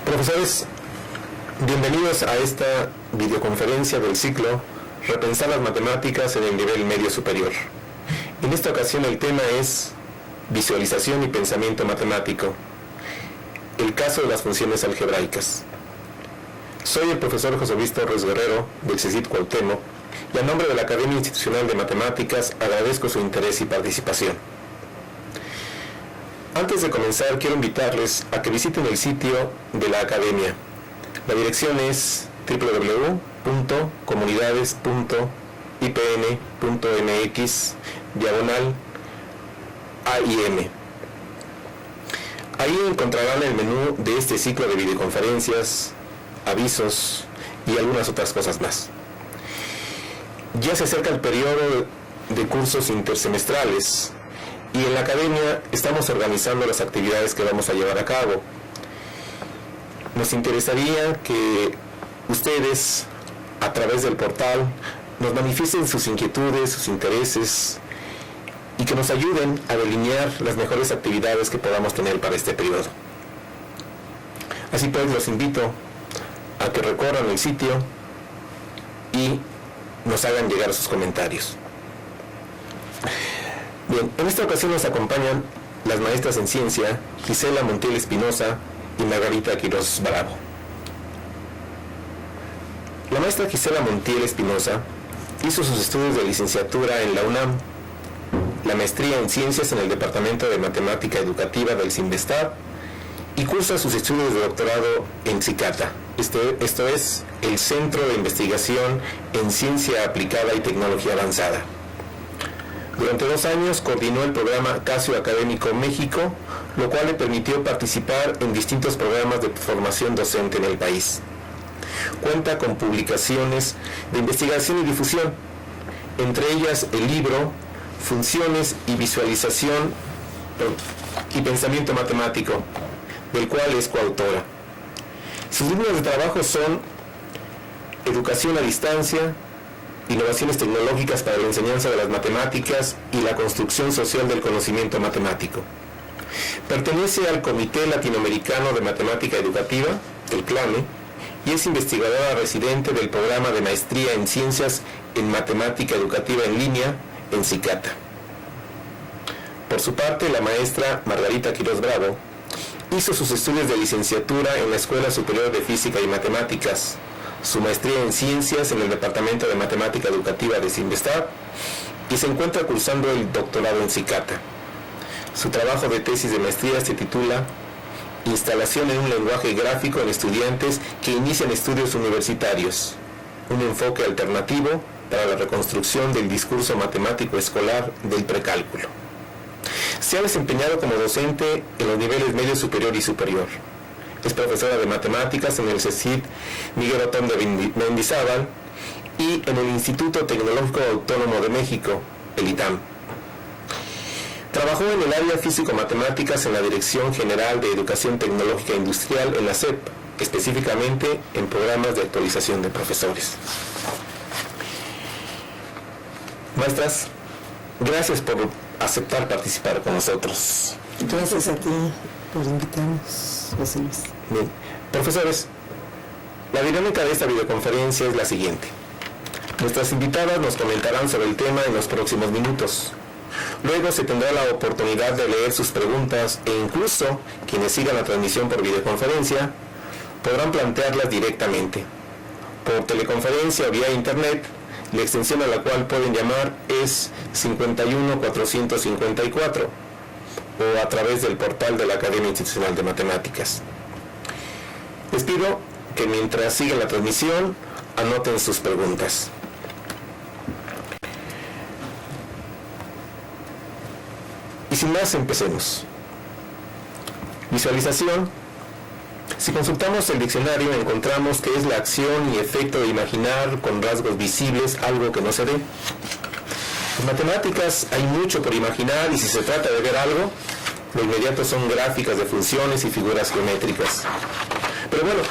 Profesores, bienvenidos a esta videoconferencia del ciclo Repensar las matemáticas en el nivel medio superior. En esta ocasión el tema es visualización y pensamiento matemático, el caso de las funciones algebraicas. Soy el profesor José Luis Torres Guerrero del CECIT Cuauhtémoc y a nombre de la Academia Institucional de Matemáticas agradezco su interés y participación. Antes de comenzar, quiero invitarles a que visiten el sitio de la Academia. La dirección es www.comunidades.ipn.mx/AIM. Ahí encontrarán el menú de este ciclo de videoconferencias, avisos y algunas otras cosas más. Ya se acerca el periodo de cursos intersemestrales y en la Academia estamos organizando las actividades que vamos a llevar a cabo. Nos interesaría que ustedes, a través del portal, nos manifiesten sus inquietudes, sus intereses y que nos ayuden a delinear las mejores actividades que podamos tener para este periodo. Así pues, los invito a que recorran el sitio y nos hagan llegar sus comentarios. Bien, en esta ocasión nos acompañan las maestras en ciencia Gisela Montiel Espinosa y Margarita Quiroz Bravo. La maestra Gisela Montiel Espinosa hizo sus estudios de licenciatura en la UNAM, la maestría en ciencias en el Departamento de Matemática Educativa del CINVESTAB y cursa sus estudios de doctorado en CICATA, esto es, el Centro de Investigación en Ciencia Aplicada y Tecnología Avanzada. Durante 2 años coordinó el programa Casio Académico México, lo cual le permitió participar en distintos programas de formación docente en el país. Cuenta con publicaciones de investigación y difusión, entre ellas el libro Funciones y Visualización y Pensamiento Matemático, del cual es coautora. Sus líneas de trabajo son Educación a distancia, Innovaciones tecnológicas para la enseñanza de las matemáticas y la construcción social del conocimiento matemático. Pertenece al Comité Latinoamericano de Matemática Educativa, el CLAME, y es investigadora residente del programa de maestría en Ciencias en Matemática Educativa en línea en CICATA. Por su parte, la maestra Margarita Quiroz Bravo hizo sus estudios de licenciatura en la Escuela Superior de Física y Matemáticas, su maestría en Ciencias en el Departamento de Matemática Educativa de CINVESTAB y se encuentra cursando el doctorado en CICATA. Su trabajo de tesis de maestría se titula Instalación en un lenguaje gráfico en estudiantes que inician estudios universitarios, un enfoque alternativo para la reconstrucción del discurso matemático escolar del precálculo. Se ha desempeñado como docente en los niveles medio superior y superior. Es profesora de matemáticas en el CECIT Miguel Otón de Mendizábal y en el Instituto Tecnológico Autónomo de México, el ITAM. Trabajó en el área físico-matemáticas en la Dirección General de Educación Tecnológica Industrial en la SEP, específicamente en programas de actualización de profesores. Maestras, gracias por aceptar participar con nosotros. Gracias a ti por invitarnos, José Luis. Bien. Profesores, la dinámica de esta videoconferencia es la siguiente. Nuestras invitadas nos comentarán sobre el tema en los próximos minutos. Luego se tendrá la oportunidad de leer sus preguntas e incluso quienes sigan la transmisión por videoconferencia podrán plantearlas directamente. Por teleconferencia o vía internet, la extensión a la cual pueden llamar es 51454 o a través del portal de la Academia Institucional de Matemáticas. Les pido que mientras sigan la transmisión anoten sus preguntas. Y sin más, empecemos. Visualización. Si consultamos el diccionario encontramos que es la acción y efecto de imaginar con rasgos visibles algo que no se ve. En matemáticas hay mucho por imaginar y si se trata de ver algo, lo inmediato son gráficas de funciones y figuras geométricas. Pero bueno,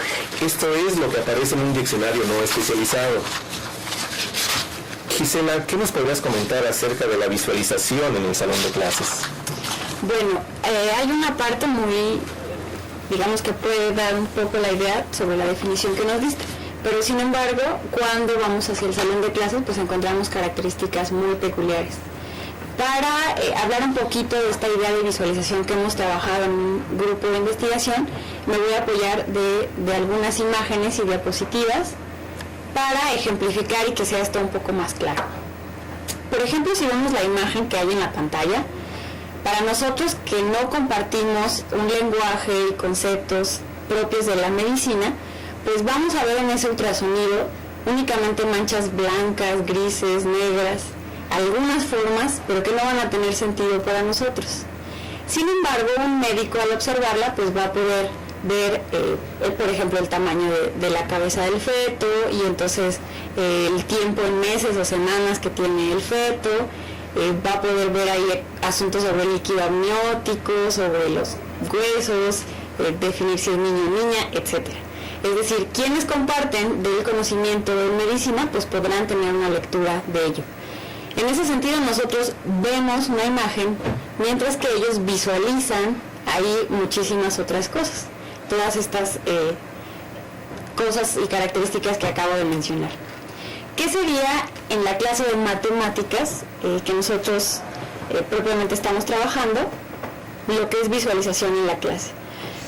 esto es lo que aparece en un diccionario no especializado. Gisela, ¿qué nos podrías comentar acerca de la visualización en el salón de clases? Bueno, hay una parte muy digamos que puede dar un poco la idea sobre la definición que nos diste. Pero sin embargo, cuando vamos hacia el salón de clases, pues encontramos características muy peculiares. Para hablar un poquito de esta idea de visualización que hemos trabajado en un grupo de investigación, me voy a apoyar de algunas imágenes y diapositivas para ejemplificar y que sea esto un poco más claro. Por ejemplo, si vemos la imagen que hay en la pantalla, para nosotros que no compartimos un lenguaje y conceptos propios de la medicina, pues vamos a ver en ese ultrasonido únicamente manchas blancas, grises, negras, algunas formas, pero que no van a tener sentido para nosotros. Sin embargo, un médico al observarla pues va a poder ver, por ejemplo, el tamaño de la cabeza del feto y entonces el tiempo en meses o semanas que tiene el feto, va a poder ver ahí asuntos sobre el líquido amniótico, sobre los huesos, definir si es niño o niña, etc. Es decir, quienes comparten del conocimiento de medicina pues podrán tener una lectura de ello. En ese sentido nosotros vemos una imagen, mientras que ellos visualizan ahí muchísimas otras cosas, todas estas cosas y características que acabo de mencionar. ¿Qué sería en la clase de matemáticas que nosotros propiamente estamos trabajando, lo que es visualización en la clase?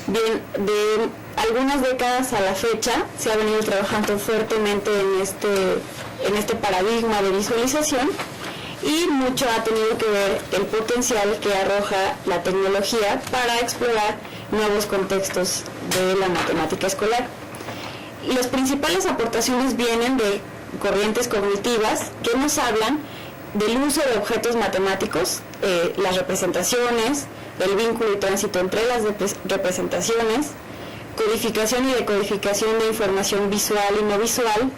Bien, de algunas décadas a la fecha se ha venido trabajando fuertemente en este paradigma de visualización y mucho ha tenido que ver el potencial que arroja la tecnología para explorar nuevos contextos de la matemática escolar. Y las principales aportaciones vienen de corrientes cognitivas que nos hablan del uso de objetos matemáticos, las representaciones, el vínculo y tránsito entre las representaciones, codificación y decodificación de información visual y no visual,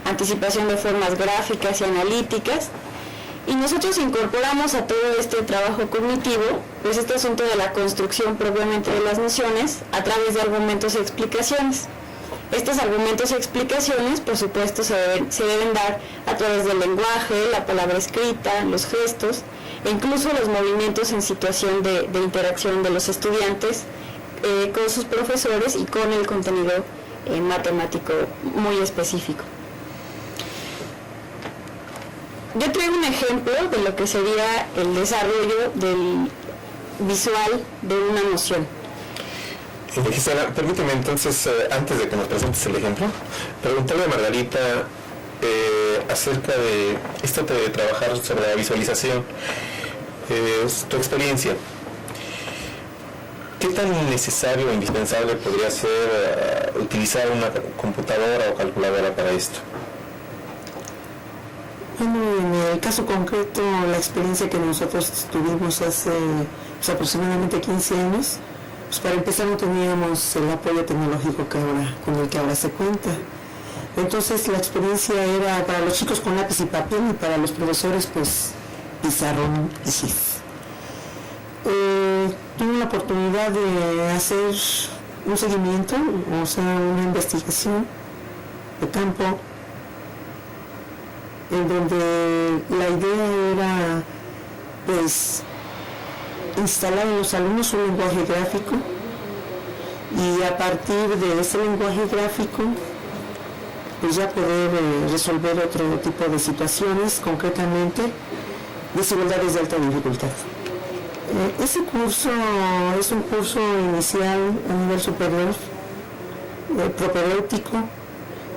anticipación de formas gráficas y analíticas. Y nosotros incorporamos a todo este trabajo cognitivo pues este asunto de la construcción propiamente de las nociones a través de argumentos y explicaciones. Estos argumentos y explicaciones, por supuesto, se deben dar a través del lenguaje, la palabra escrita, los gestos e incluso los movimientos en situación de interacción de los estudiantes con sus profesores y con el contenido matemático muy específico. Yo traigo un ejemplo de lo que sería el desarrollo del visual de una noción. Gisela, permíteme entonces, antes de que nos presentes el ejemplo, preguntarle a Margarita acerca de esto de trabajar sobre la visualización, tu experiencia. ¿Qué tan necesario o indispensable podría ser utilizar una computadora o calculadora para esto? Bueno, en el caso concreto, la experiencia que nosotros tuvimos hace aproximadamente 15 años, pues para empezar no teníamos el apoyo tecnológico con el que ahora se cuenta. Entonces la experiencia era para los chicos con lápiz y papel y para los profesores pues pizarrón y gis. Tuve la oportunidad de hacer un seguimiento, o sea, una investigación de campo en donde la idea era pues instalar en los alumnos un lenguaje gráfico y a partir de ese lenguaje gráfico pues ya poder resolver otro tipo de situaciones, concretamente desigualdades de alta dificultad. Ese curso es un curso inicial a nivel superior, propedéutico,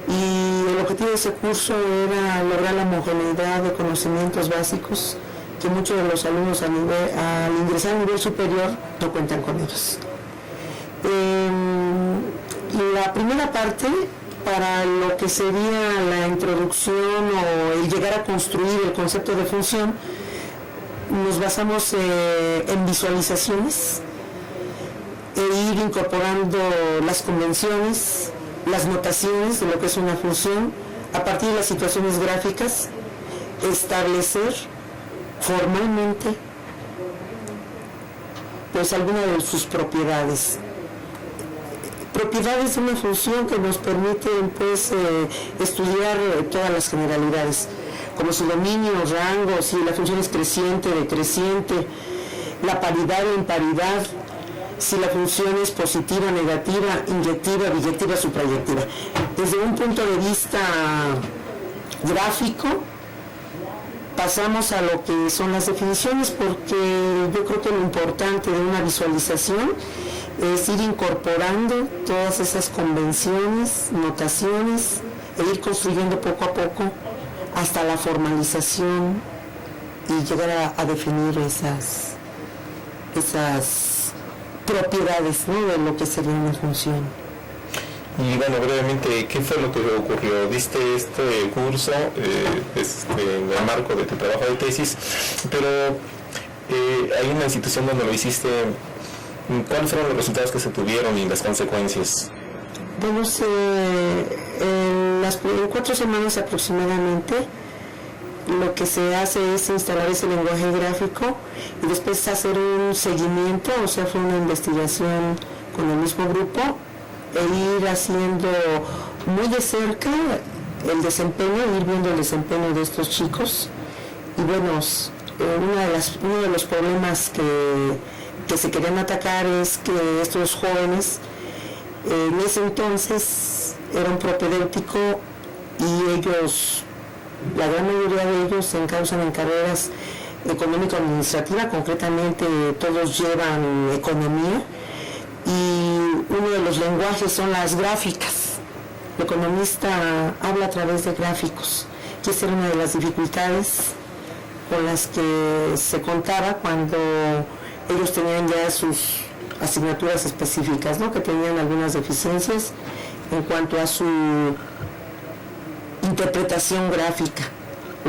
y el objetivo de ese curso era lograr la homogeneidad de conocimientos básicos que muchos de los alumnos al ingresar a nivel superior no cuentan con ellos. La primera parte, para lo que sería la introducción o el llegar a construir el concepto de función, nos basamos en visualizaciones e ir incorporando las convenciones, las notaciones de lo que es una función, a partir de las situaciones gráficas, establecer formalmente pues alguna de sus propiedades de una función que nos permiten pues estudiar todas las generalidades, como su dominio, rango, si la función es creciente, decreciente, la paridad o imparidad, si la función es positiva, negativa, inyectiva, biyectiva, suprayectiva. Desde un punto de vista gráfico, pasamos a lo que son las definiciones, porque yo creo que lo importante de una visualización es ir incorporando todas esas convenciones, notaciones, e ir construyendo poco a poco hasta la formalización y llegar a definir esas propiedades, ¿no?, de lo que sería una función. Y bueno, brevemente, ¿qué fue lo que ocurrió? Diste este curso en el marco de tu trabajo de tesis, pero hay una institución donde lo hiciste. ¿Cuáles fueron los resultados que se tuvieron y las consecuencias? Bueno, en 4 semanas aproximadamente, lo que se hace es instalar ese lenguaje gráfico y después hacer un seguimiento, o sea, fue una investigación con el mismo grupo, e ir haciendo muy de cerca el desempeño, ir viendo el desempeño de estos chicos. Y bueno, uno de los problemas que se querían atacar es que estos jóvenes en ese entonces eran propedéutico y ellos, la gran mayoría de ellos se encausan en carreras económico-administrativa, concretamente todos llevan economía, y uno de los lenguajes son las gráficas. El economista habla a través de gráficos, que esa era una de las dificultades con las que se contaba cuando ellos tenían ya sus asignaturas específicas, ¿no?, que tenían algunas deficiencias en cuanto a su interpretación gráfica.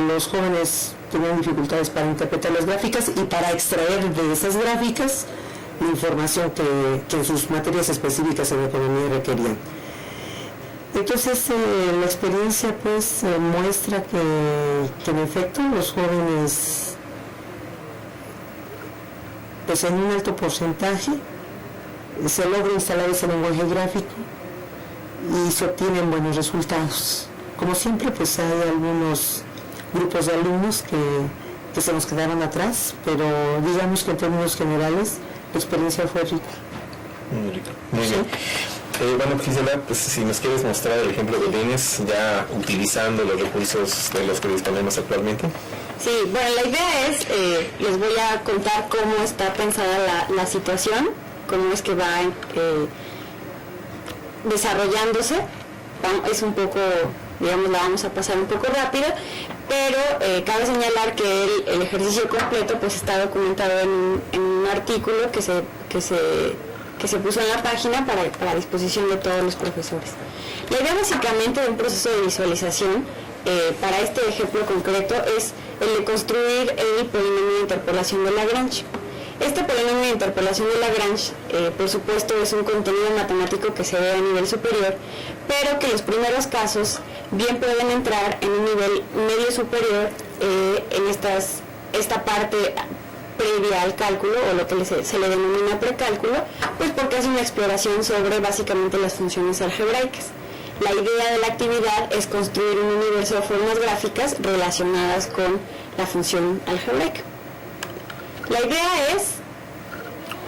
Los jóvenes tenían dificultades para interpretar las gráficas y para extraer de esas gráficas la información que en sus materias específicas en economía requerían. Entonces la experiencia pues muestra que en efecto los jóvenes pues en un alto porcentaje se logra instalar ese lenguaje gráfico y se obtienen buenos resultados. Como siempre pues hay algunos grupos de alumnos que se nos quedaron atrás, pero digamos que en términos generales la experiencia fue rica. Muy rica, muy bien. Bueno, Gisela, pues si nos quieres mostrar el ejemplo de Lines ya utilizando los recursos de los que disponemos actualmente. Sí, bueno, la idea es, les voy a contar cómo está pensada la situación, cómo es que va desarrollándose. Es un poco, digamos, la vamos a pasar un poco rápido, pero cabe señalar que el ejercicio completo pues está documentado en un artículo que se puso en la página para disposición de todos los profesores. La idea básicamente de un proceso de visualización para este ejemplo concreto es el de construir el polinomio de interpolación de Lagrange. Este polinomio de interpolación de Lagrange, por supuesto, es un contenido matemático que se ve a nivel superior, pero que los primeros casos bien pueden entrar en un nivel medio superior en esta parte previa al cálculo, o lo que se le denomina precálculo, pues porque es una exploración sobre básicamente las funciones algebraicas. La idea de la actividad es construir un universo de formas gráficas relacionadas con la función algebraica. La idea es,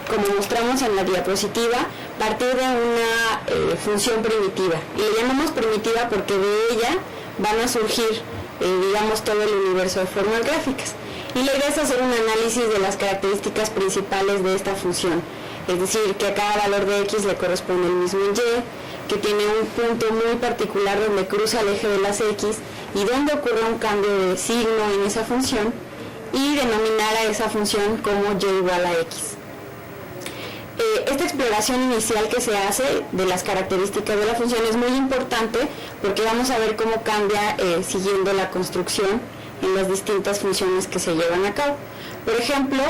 como mostramos en la diapositiva, partir de una función primitiva. Y le llamamos primitiva porque de ella van a surgir, digamos, todo el universo de formas gráficas. Y la idea es hacer un análisis de las características principales de esta función. Es decir, que a cada valor de x le corresponde el mismo en y, que tiene un punto muy particular donde cruza el eje de las x y donde ocurre un cambio de signo en esa función, y denominar a esa función como y igual a x. Esta exploración inicial que se hace de las características de la función es muy importante porque vamos a ver cómo cambia siguiendo la construcción en las distintas funciones que se llevan a cabo. Por ejemplo,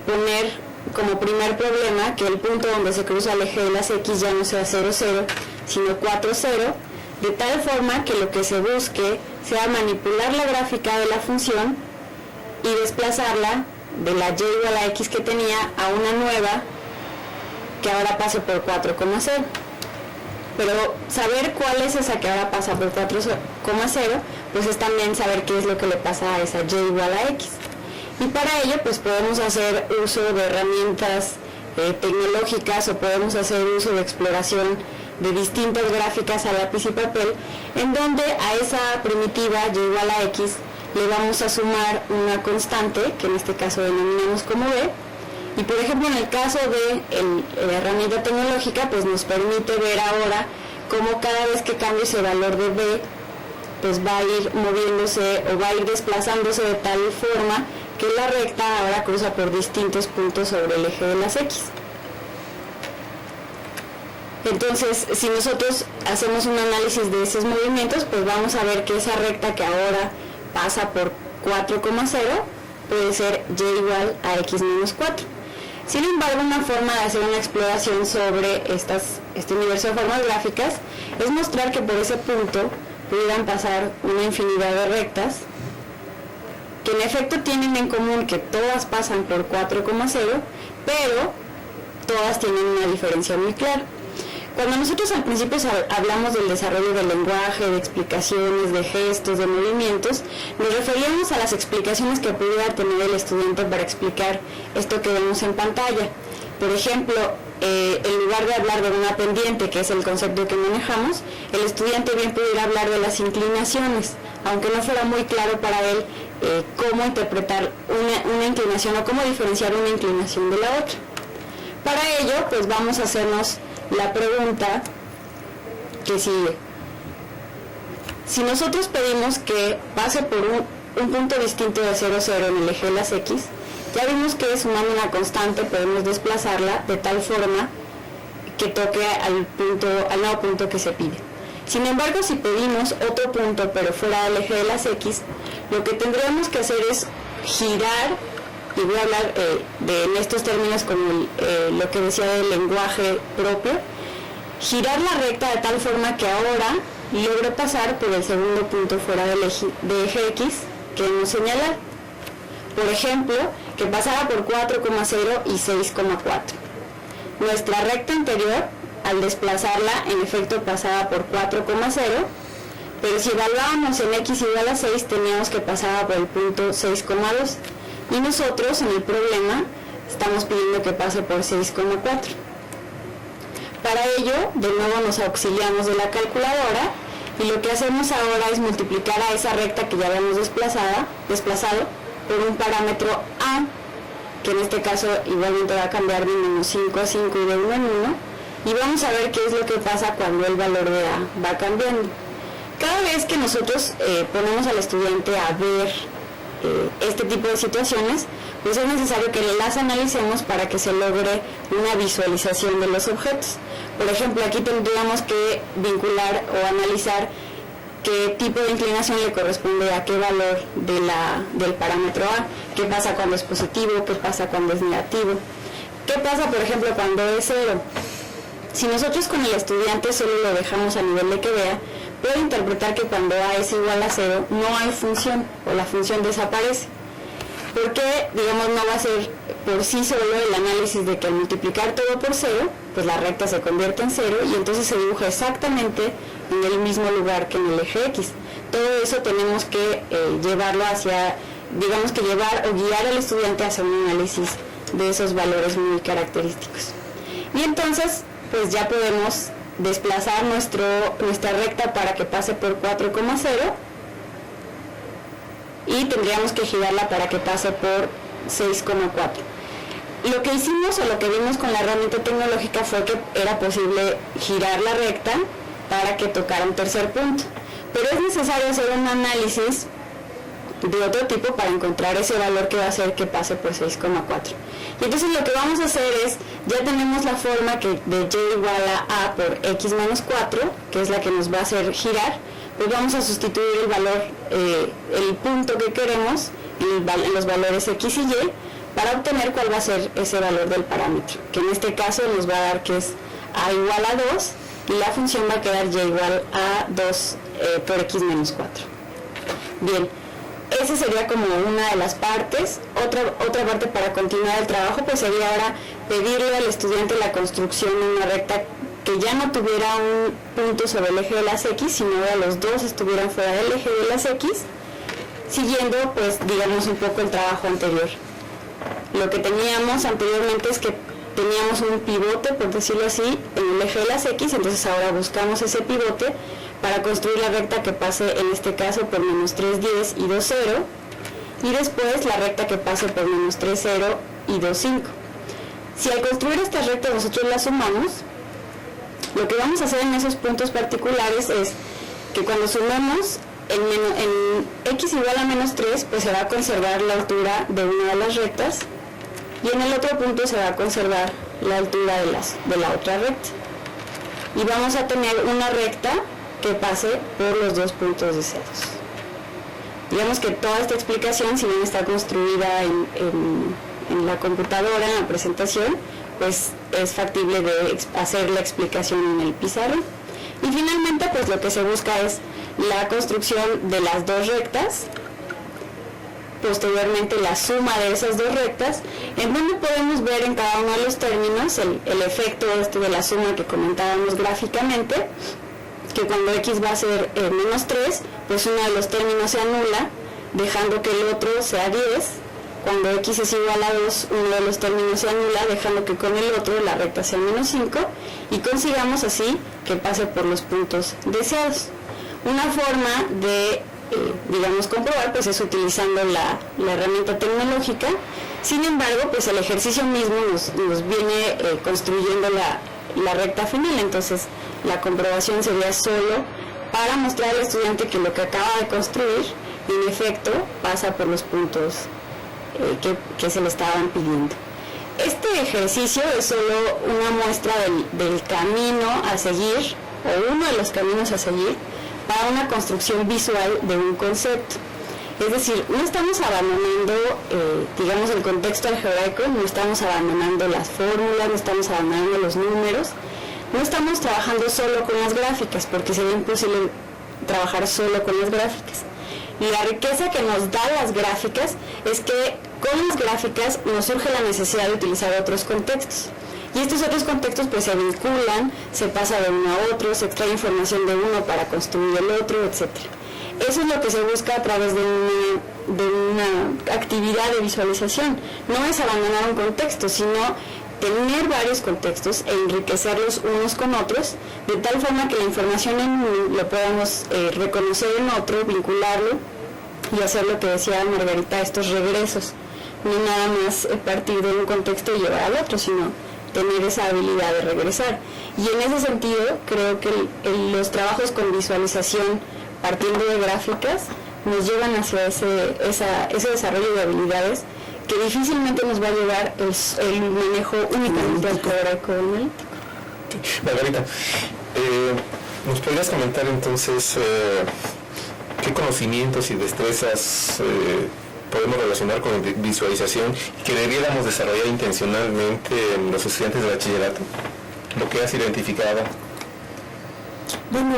poner como primer problema que el punto donde se cruza el eje de las x ya no sea 0, 0, sino 4, 0, de tal forma que lo que se busque sea manipular la gráfica de la función y desplazarla de la y igual a x que tenía a una nueva que ahora pase por 4,0. Pero saber cuál es esa que ahora pasa por 4,0, pues es también saber qué es lo que le pasa a esa y igual a x. Y para ello pues podemos hacer uso de herramientas tecnológicas o podemos hacer uso de exploración de distintas gráficas a lápiz y papel, en donde a esa primitiva y igual a x le vamos a sumar una constante, que en este caso denominamos como b, y por ejemplo en el caso de la herramienta tecnológica, pues nos permite ver ahora cómo cada vez que cambie ese valor de b, pues va a ir moviéndose o va a ir desplazándose de tal forma que la recta ahora cruza por distintos puntos sobre el eje de las x. Entonces, si nosotros hacemos un análisis de esos movimientos, pues vamos a ver que esa recta que ahora pasa por 4,0 puede ser y igual a x menos 4. Sin embargo, una forma de hacer una exploración sobre este universo de formas gráficas es mostrar que por ese punto pudieran pasar una infinidad de rectas que en efecto tienen en común que todas pasan por 4,0, pero todas tienen una diferencia muy clara. Cuando nosotros al principio hablamos del desarrollo del lenguaje, de explicaciones, de gestos, de movimientos, nos referíamos a las explicaciones que pudiera tener el estudiante para explicar esto que vemos en pantalla. Por ejemplo, en lugar de hablar de una pendiente, que es el concepto que manejamos, el estudiante bien pudiera hablar de las inclinaciones, aunque no fuera muy claro para él cómo interpretar una inclinación o cómo diferenciar una inclinación de la otra. Para ello, pues vamos a hacernos la pregunta que sigue. Si nosotros pedimos que pase por un punto distinto de 0, 0 en el eje de las x, ya vimos que sumando una constante podemos desplazarla de tal forma que toque al nuevo punto que se pide. Sin embargo, si pedimos otro punto pero fuera del eje de las x, lo que tendríamos que hacer es girar, y voy a hablar en estos términos como lo que decía del lenguaje propio, girar la recta de tal forma que ahora logre pasar por el segundo punto fuera del eje x que hemos señalado. Por ejemplo, que pasara por 4,0 y 6,4. Nuestra recta anterior, al desplazarla, en efecto pasaba por 4,0, pero si evaluábamos en x igual a 6, teníamos que pasar por el punto 6,2. Y nosotros en el problema estamos pidiendo que pase por 6,4. Para ello, de nuevo nos auxiliamos de la calculadora y lo que hacemos ahora es multiplicar a esa recta que ya habíamos desplazado por un parámetro a, que en este caso igualmente va a cambiar de menos 5 a 5 y de 1 en 1, y vamos a ver qué es lo que pasa cuando el valor de a va cambiando. Cada vez que nosotros ponemos al estudiante a ver este tipo de situaciones, pues es necesario que las analicemos para que se logre una visualización de los objetos. Por ejemplo, aquí tendríamos que vincular o analizar qué tipo de inclinación le corresponde a qué valor del parámetro a, qué pasa cuando es positivo, qué pasa cuando es negativo, qué pasa por ejemplo cuando es 0. Si nosotros con el estudiante solo lo dejamos a nivel de que vea, puede interpretar que cuando a es igual a 0 no hay función o la función desaparece. Porque, digamos, no va a ser por sí solo el análisis de que al multiplicar todo por 0, pues la recta se convierte en 0 y entonces se dibuja exactamente en el mismo lugar que en el eje X. Todo eso tenemos que llevarlo hacia, digamos que llevar o guiar al estudiante a hacer un análisis de esos valores muy característicos. Y entonces, pues ya podemos desplazar nuestra recta para que pase por 4,0 y tendríamos que girarla para que pase por 6,4. Lo que hicimos o lo que vimos con la herramienta tecnológica fue que era posible girar la recta para que tocara un tercer punto, pero es necesario hacer un análisis de otro tipo para encontrar ese valor que va a hacer que pase por 6,4. Y entonces lo que vamos a hacer es, ya tenemos la forma de y igual a por x menos 4, que es la que nos va a hacer girar, pues vamos a sustituir el valor, el punto que queremos en los valores x y y para obtener cuál va a ser ese valor del parámetro, que en este caso nos va a dar que es a igual a 2 y la función va a quedar y igual a 2 por x menos 4. Bien, esa sería como una de las partes. Otra parte para continuar el trabajo pues sería ahora pedirle al estudiante la construcción de una recta que ya no tuviera un punto sobre el eje de las x, sino ahora los dos estuvieran fuera del eje de las x, siguiendo pues digamos un poco el trabajo anterior. Lo que teníamos anteriormente es que teníamos un pivote, por decirlo así, en el eje de las X, entonces ahora buscamos ese pivote para construir la recta que pase en este caso por menos 3, 10 y 2, 0, y después la recta que pase por menos 3, 0 y 2, 5. Si al construir estas rectas nosotros las sumamos, lo que vamos a hacer en esos puntos particulares es que cuando sumemos en x igual a menos 3, pues se va a conservar la altura de una de las rectas, y en el otro punto se va a conservar la altura de la otra recta. Y vamos a tener una recta que pase por los dos puntos de ceros. Digamos que toda esta explicación, si bien está construida en la computadora, en la presentación, pues es factible de hacer la explicación en el pizarrón. Y finalmente, pues lo que se busca es la construcción de las dos rectas, posteriormente la suma de esas dos rectas, en donde podemos ver en cada uno de los términos el efecto de la suma que comentábamos gráficamente, que cuando x va a ser menos 3, pues uno de los términos se anula, dejando que el otro sea 10. Cuando x es igual a 2, uno de los términos se anula, dejando que con el otro la recta sea menos 5, y consigamos así que pase por los puntos deseados. Una forma de, digamos, comprobar, pues es utilizando la herramienta tecnológica. Sin embargo, pues el ejercicio mismo nos viene construyendo la recta final, entonces la comprobación sería solo para mostrar al estudiante que lo que acaba de construir, en efecto, pasa por los puntos que se le estaban pidiendo. Este ejercicio es solo una muestra del camino a seguir, o uno de los caminos a seguir, para una construcción visual de un concepto. Es decir, no estamos abandonando, digamos, el contexto algebraico, no estamos abandonando las fórmulas, no estamos abandonando los números, no estamos trabajando solo con las gráficas, porque sería imposible trabajar solo con las gráficas. Y la riqueza que nos da las gráficas es que con las gráficas nos surge la necesidad de utilizar otros contextos. Y estos otros contextos pues se vinculan, se pasa de uno a otro, se extrae información de uno para construir el otro, etc. Eso es lo que se busca a través de una actividad de visualización. No es abandonar un contexto, sino tener varios contextos e enriquecerlos unos con otros, de tal forma que la información en uno lo podamos reconocer en otro, vincularlo y hacer lo que decía Margarita, estos regresos. No nada más partir de un contexto y llevar al otro, sino tener esa habilidad de regresar. Y en ese sentido, creo que los trabajos con visualización partiendo de gráficas nos llevan hacia ese desarrollo de habilidades que difícilmente nos va a llevar el manejo únicamente algebraico analítico. Margarita, ¿nos podrías comentar entonces qué conocimientos y destrezas podemos relacionar con visualización y que debiéramos desarrollar intencionalmente en los estudiantes de bachillerato? Lo que has identificado. Bueno,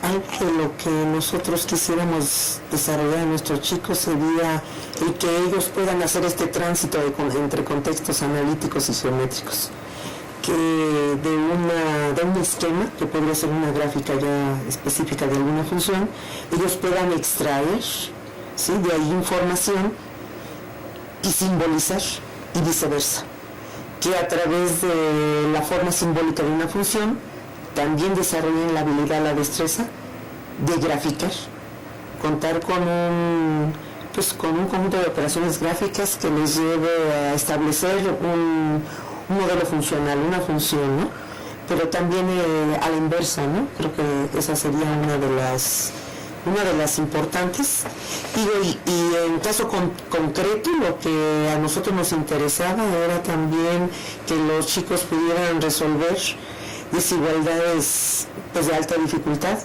algo de lo que nosotros quisiéramos desarrollar en nuestros chicos sería el que ellos puedan hacer este tránsito entre contextos analíticos y geométricos, que de un esquema, que podría ser una gráfica ya específica de alguna función, ellos puedan extraer, ¿sí?, de ahí información y simbolizar, y viceversa, que a través de la forma simbólica de una función también desarrollen la habilidad, la destreza de graficar, contar con un conjunto de operaciones gráficas que les lleve a establecer un modelo funcional, una función, ¿no? Pero también a la inversa, ¿no? Creo que esa sería una de las importantes. Y en caso concreto, lo que a nosotros nos interesaba era también que los chicos pudieran resolver desigualdades pues, de alta dificultad.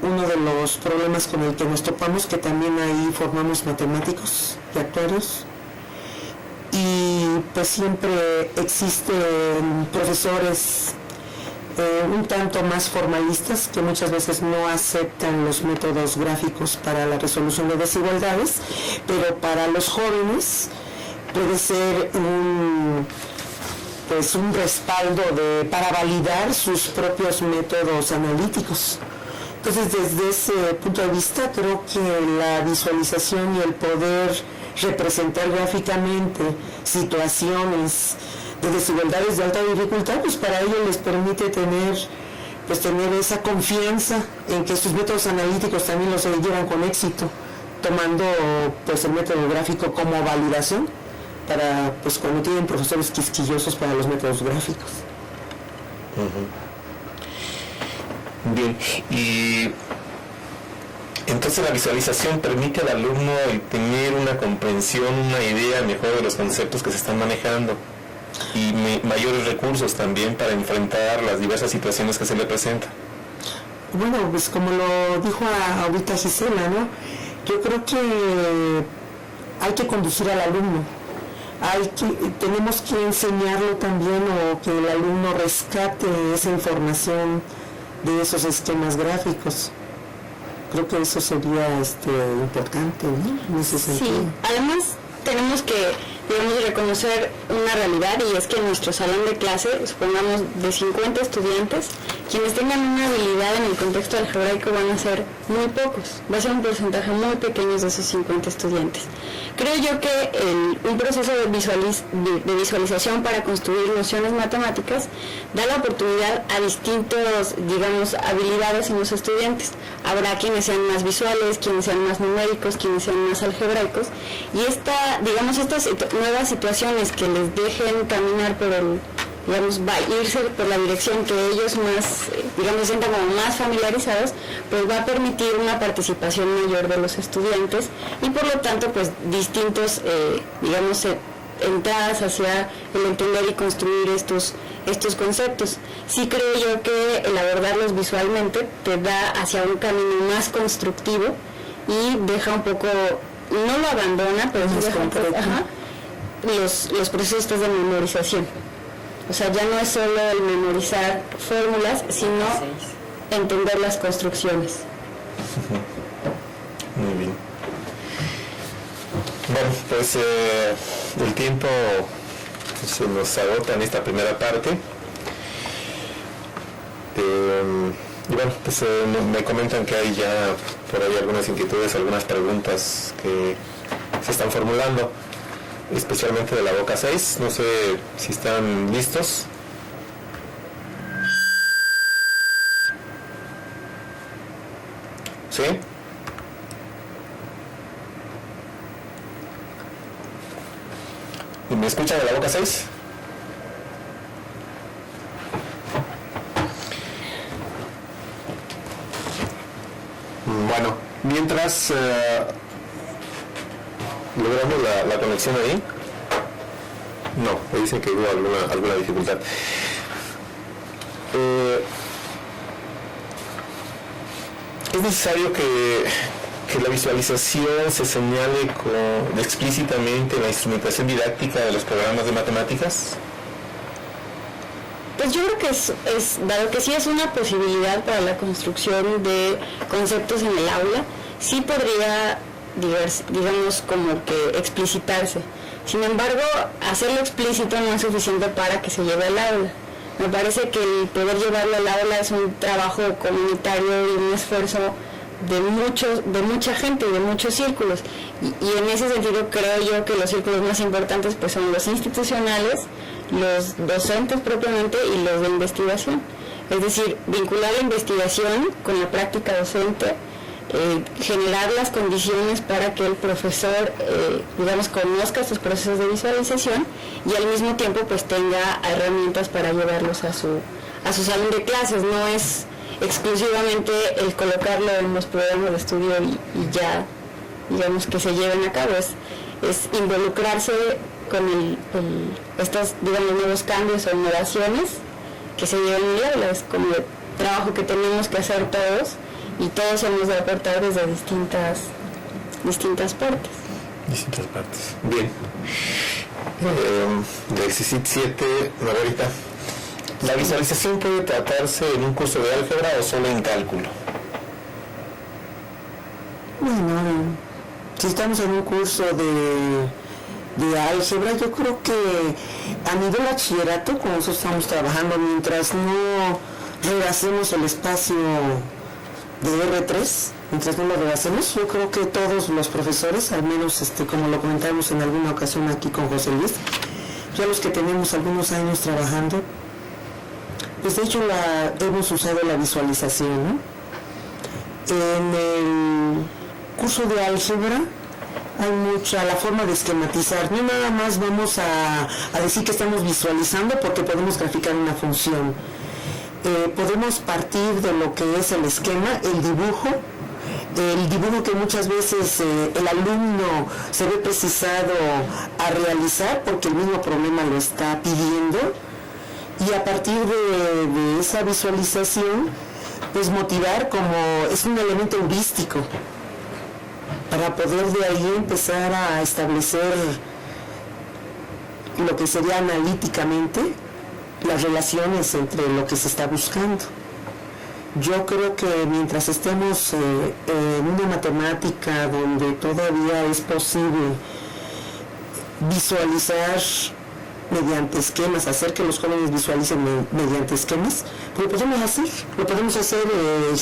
Uno de los problemas con el que nos topamos, que también ahí formamos matemáticos y actuarios, y pues siempre existen profesores un tanto más formalistas que muchas veces no aceptan los métodos gráficos para la resolución de desigualdades, pero para los jóvenes puede ser un respaldo para validar sus propios métodos analíticos. Entonces, desde ese punto de vista, creo que la visualización y el poder representar gráficamente situaciones desigualdades de alta dificultad, pues para ello les permite tener esa confianza en que sus métodos analíticos también los llevan con éxito, tomando pues el método gráfico como validación para pues cuando tienen profesores quisquillosos para los métodos gráficos. Bien, y entonces la visualización permite al alumno el tener una comprensión, una idea mejor de los conceptos que se están manejando y mayores recursos también para enfrentar las diversas situaciones que se le presentan. Bueno, pues como lo dijo ahorita Gisela, ¿no? Yo creo que hay que conducir al alumno, tenemos que enseñarlo también o que el alumno rescate esa información de esos esquemas gráficos. Creo que eso sería importante, ¿no? En ese sentido. Sí, además tenemos que, reconocer una realidad, y es que en nuestro salón de clase, supongamos de 50 estudiantes, quienes tengan una habilidad en el contexto algebraico van a ser muy pocos, va a ser un porcentaje muy pequeño de esos 50 estudiantes. Creo yo que un proceso de visualización para construir nociones matemáticas da la oportunidad a distintos, habilidades en los estudiantes. Habrá quienes sean más visuales, quienes sean más numéricos, quienes sean más algebraicos, y estas nuevas situaciones que les dejen caminar por irse por la dirección que ellos más, se sientan como más familiarizados, pues va a permitir una participación mayor de los estudiantes y por lo tanto pues distintos, entradas hacia el entender y construir estos conceptos. Sí creo yo que el abordarlos visualmente te da hacia un camino más constructivo y deja un poco, no lo abandona, pero sí deja los procesos de memorización. O sea, ya no es solo el memorizar fórmulas, sino entender las construcciones. Muy bien. Bueno, pues el tiempo se nos agota en esta primera parte. Y bueno, pues me comentan que hay ya por ahí algunas inquietudes, algunas preguntas que se están formulando, especialmente de la boca 6. No sé si están listos. ¿Sí? ¿Me escuchan de la boca 6? Bueno, mientras logramos la conexión ahí. No, me dicen que hubo alguna dificultad. Es necesario que la visualización se señale explícitamente en la instrumentación didáctica de los programas de matemáticas. Pues yo creo que dado que sí es una posibilidad para la construcción de conceptos en el aula, sí podría, como que explicitarse. Sin embargo, hacerlo explícito no es suficiente para que se lleve al aula. Me parece que el poder llevarlo al aula es un trabajo comunitario y un esfuerzo de mucha gente y de muchos círculos. Y en ese sentido creo yo que los círculos más importantes pues son los institucionales, los docentes propiamente y los de investigación. Es decir, vincular la investigación con la práctica docente, generar las condiciones para que el profesor, conozca estos procesos de visualización y al mismo tiempo pues tenga herramientas para llevarlos a su salón de clases. No es exclusivamente el colocarlo en los programas de estudio y ya, que se lleven a cabo. Es involucrarse con estos, nuevos cambios o innovaciones que se lleven en el aula. Es como el trabajo que tenemos que hacer todos y todos hemos de aportar desde distintas partes. Distintas partes. Bien. De exercicio 7, Margarita. ¿La visualización puede tratarse en un curso de álgebra o solo en cálculo? Bueno, si estamos en un curso de álgebra, yo creo que a nivel bachillerato, como nosotros estamos trabajando, mientras no rebasemos el espacio de R3, mientras no lo rebasemos, yo creo que todos los profesores, al menos como lo comentamos en alguna ocasión aquí con José Luis, ya los que tenemos algunos años trabajando, pues de hecho hemos usado la visualización, ¿no? En el curso de álgebra hay la forma de esquematizar, no nada más vamos a decir que estamos visualizando porque podemos graficar una función. Podemos partir de lo que es el esquema, el dibujo que muchas veces el alumno se ve precisado a realizar porque el mismo problema lo está pidiendo, y a partir de esa visualización pues motivar, como es un elemento heurístico para poder de ahí empezar a establecer lo que sería analíticamente las relaciones entre lo que se está buscando. Yo creo que mientras estemos en una matemática donde todavía es posible visualizar mediante esquemas, hacer que los jóvenes visualicen mediante esquemas, pues lo podemos hacer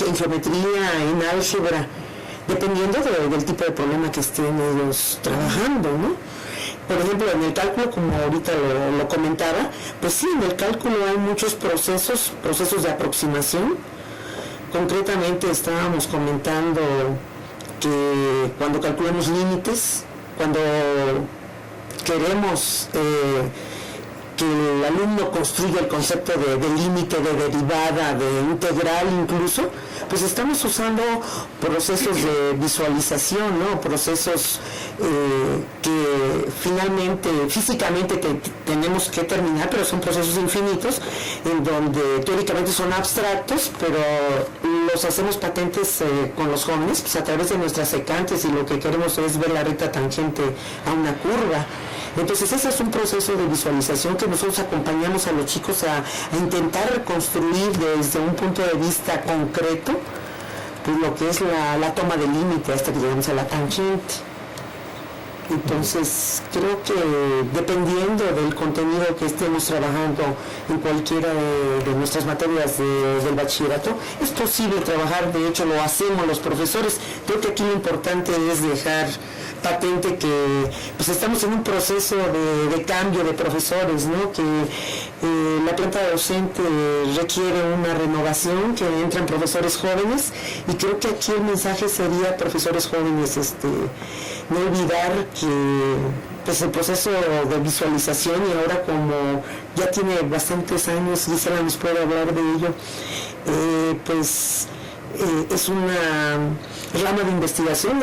en geometría, en álgebra, dependiendo del tipo de problema que estén ellos trabajando, ¿no? Por ejemplo, en el cálculo, como ahorita lo comentaba, pues sí, en el cálculo hay muchos procesos de aproximación. Concretamente estábamos comentando que cuando calculamos límites, cuando queremos que el alumno construya el concepto de límite, de derivada, de integral incluso, pues estamos usando procesos de visualización, ¿no? Procesos que finalmente, físicamente tenemos que terminar, pero son procesos infinitos, en donde teóricamente son abstractos, pero los hacemos patentes con los jóvenes, pues a través de nuestras secantes, y lo que queremos es ver la recta tangente a una curva. Entonces ese es un proceso de visualización que nosotros acompañamos a los chicos a intentar reconstruir desde un punto de vista concreto, pues lo que es la toma de límite hasta que llegamos a la tangente. Entonces creo que dependiendo del contenido que estemos trabajando en cualquiera de nuestras materias del bachillerato, es posible trabajar, de hecho lo hacemos los profesores. Creo que aquí lo importante es dejar patente que pues estamos en un proceso de cambio de profesores, ¿no? Que la planta docente requiere una renovación, que entran profesores jóvenes, y creo que aquí el mensaje sería profesores jóvenes, no olvidar que pues el proceso de visualización, y ahora como ya tiene bastantes años, Gisela nos puede hablar de ello, es una rama de investigación,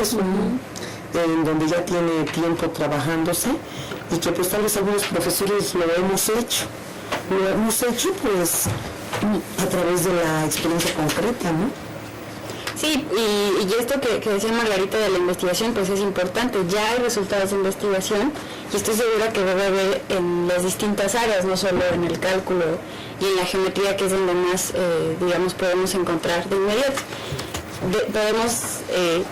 en donde ya tiene tiempo trabajándose, y que pues tal vez algunos profesores lo hemos hecho pues a través de la experiencia concreta, ¿no? Sí, y esto que decía Margarita de la investigación, pues es importante. Ya hay resultados de investigación, y estoy segura que debe haber en las distintas áreas, no solo en el cálculo y en la geometría, que es donde más, podemos encontrar de inmediato. Podemos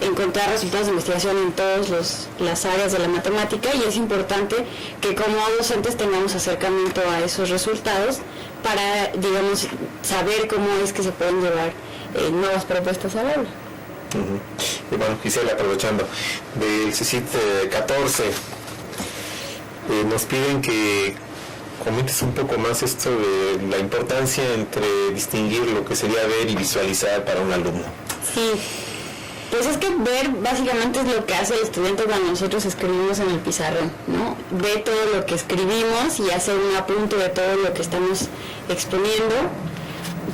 encontrar resultados de investigación en todas las áreas de la matemática, y es importante que como docentes tengamos acercamiento a esos resultados para, saber cómo es que se pueden llevar nuevas propuestas al aula. Y bueno, Gisela, aprovechando del CECIT 14, nos piden que comentes un poco más esto de la importancia entre distinguir lo que sería ver y visualizar para un alumno. Sí, pues es que ver básicamente es lo que hace el estudiante cuando nosotros escribimos en el pizarrón, ¿no? Ve todo lo que escribimos y hace un apunte de todo lo que estamos exponiendo,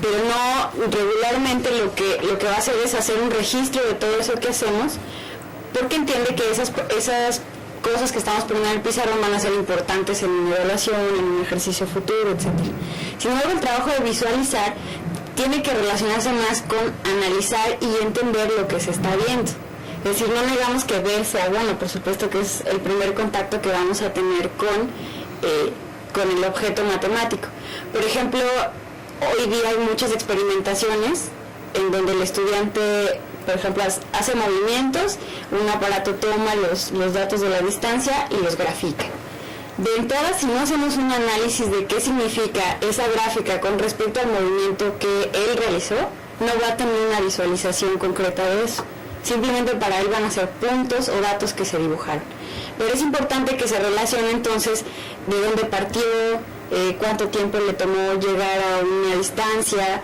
pero no regularmente lo que va a hacer es hacer un registro de todo eso que hacemos, porque entiende que esas cosas que estamos poniendo en el pizarrón van a ser importantes en una evaluación, en un ejercicio futuro, etc. Sin embargo, el trabajo de visualizar tiene que relacionarse más con analizar y entender lo que se está viendo. Es decir, no negamos que ver sea bueno, por supuesto que es el primer contacto que vamos a tener con el objeto matemático. Por ejemplo, hoy día hay muchas experimentaciones en donde el estudiante, por ejemplo, hace movimientos, un aparato toma los datos de la distancia y los grafica. De entrada, si no hacemos un análisis de qué significa esa gráfica con respecto al movimiento que él realizó, no va a tener una visualización concreta de eso. Simplemente para él van a ser puntos o datos que se dibujaron. Pero es importante que se relacione entonces de dónde partió, cuánto tiempo le tomó llegar a una distancia,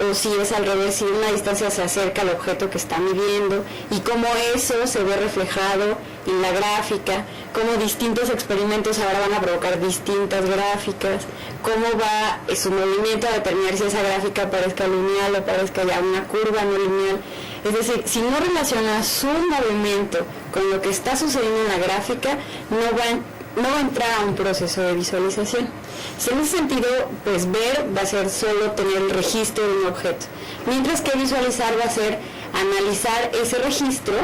o si es al revés, si una distancia se acerca al objeto que está midiendo, y cómo eso se ve reflejado en la gráfica, cómo distintos experimentos ahora van a provocar distintas gráficas, cómo va su movimiento a determinar si esa gráfica parezca lineal o parezca ya una curva no lineal. Es decir, si no relaciona su movimiento con lo que está sucediendo en la gráfica, no va a entrar a un proceso de visualización. Si en ese sentido, pues ver va a ser solo tener el registro de un objeto, mientras que visualizar va a ser analizar ese registro,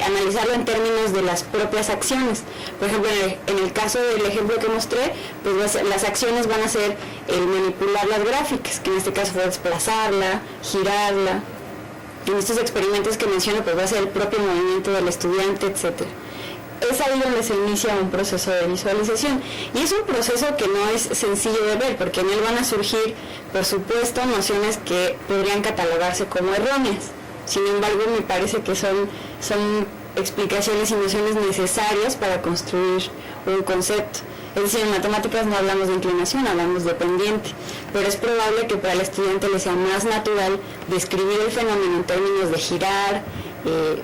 analizarlo en términos de las propias acciones. Por ejemplo, en el caso del ejemplo que mostré, pues las acciones van a ser el manipular las gráficas, que en este caso fue desplazarla, girarla. En estos experimentos que menciono, pues va a ser el propio movimiento del estudiante, etcétera. Es ahí donde se inicia un proceso de visualización, y es un proceso que no es sencillo de ver, porque en él van a surgir, por supuesto, nociones que podrían catalogarse como erróneas. Sin embargo, me parece que son explicaciones y nociones necesarias para construir un concepto. Es decir, en matemáticas no hablamos de inclinación, hablamos de pendiente, pero es probable que para el estudiante le sea más natural describir el fenómeno en términos de girar.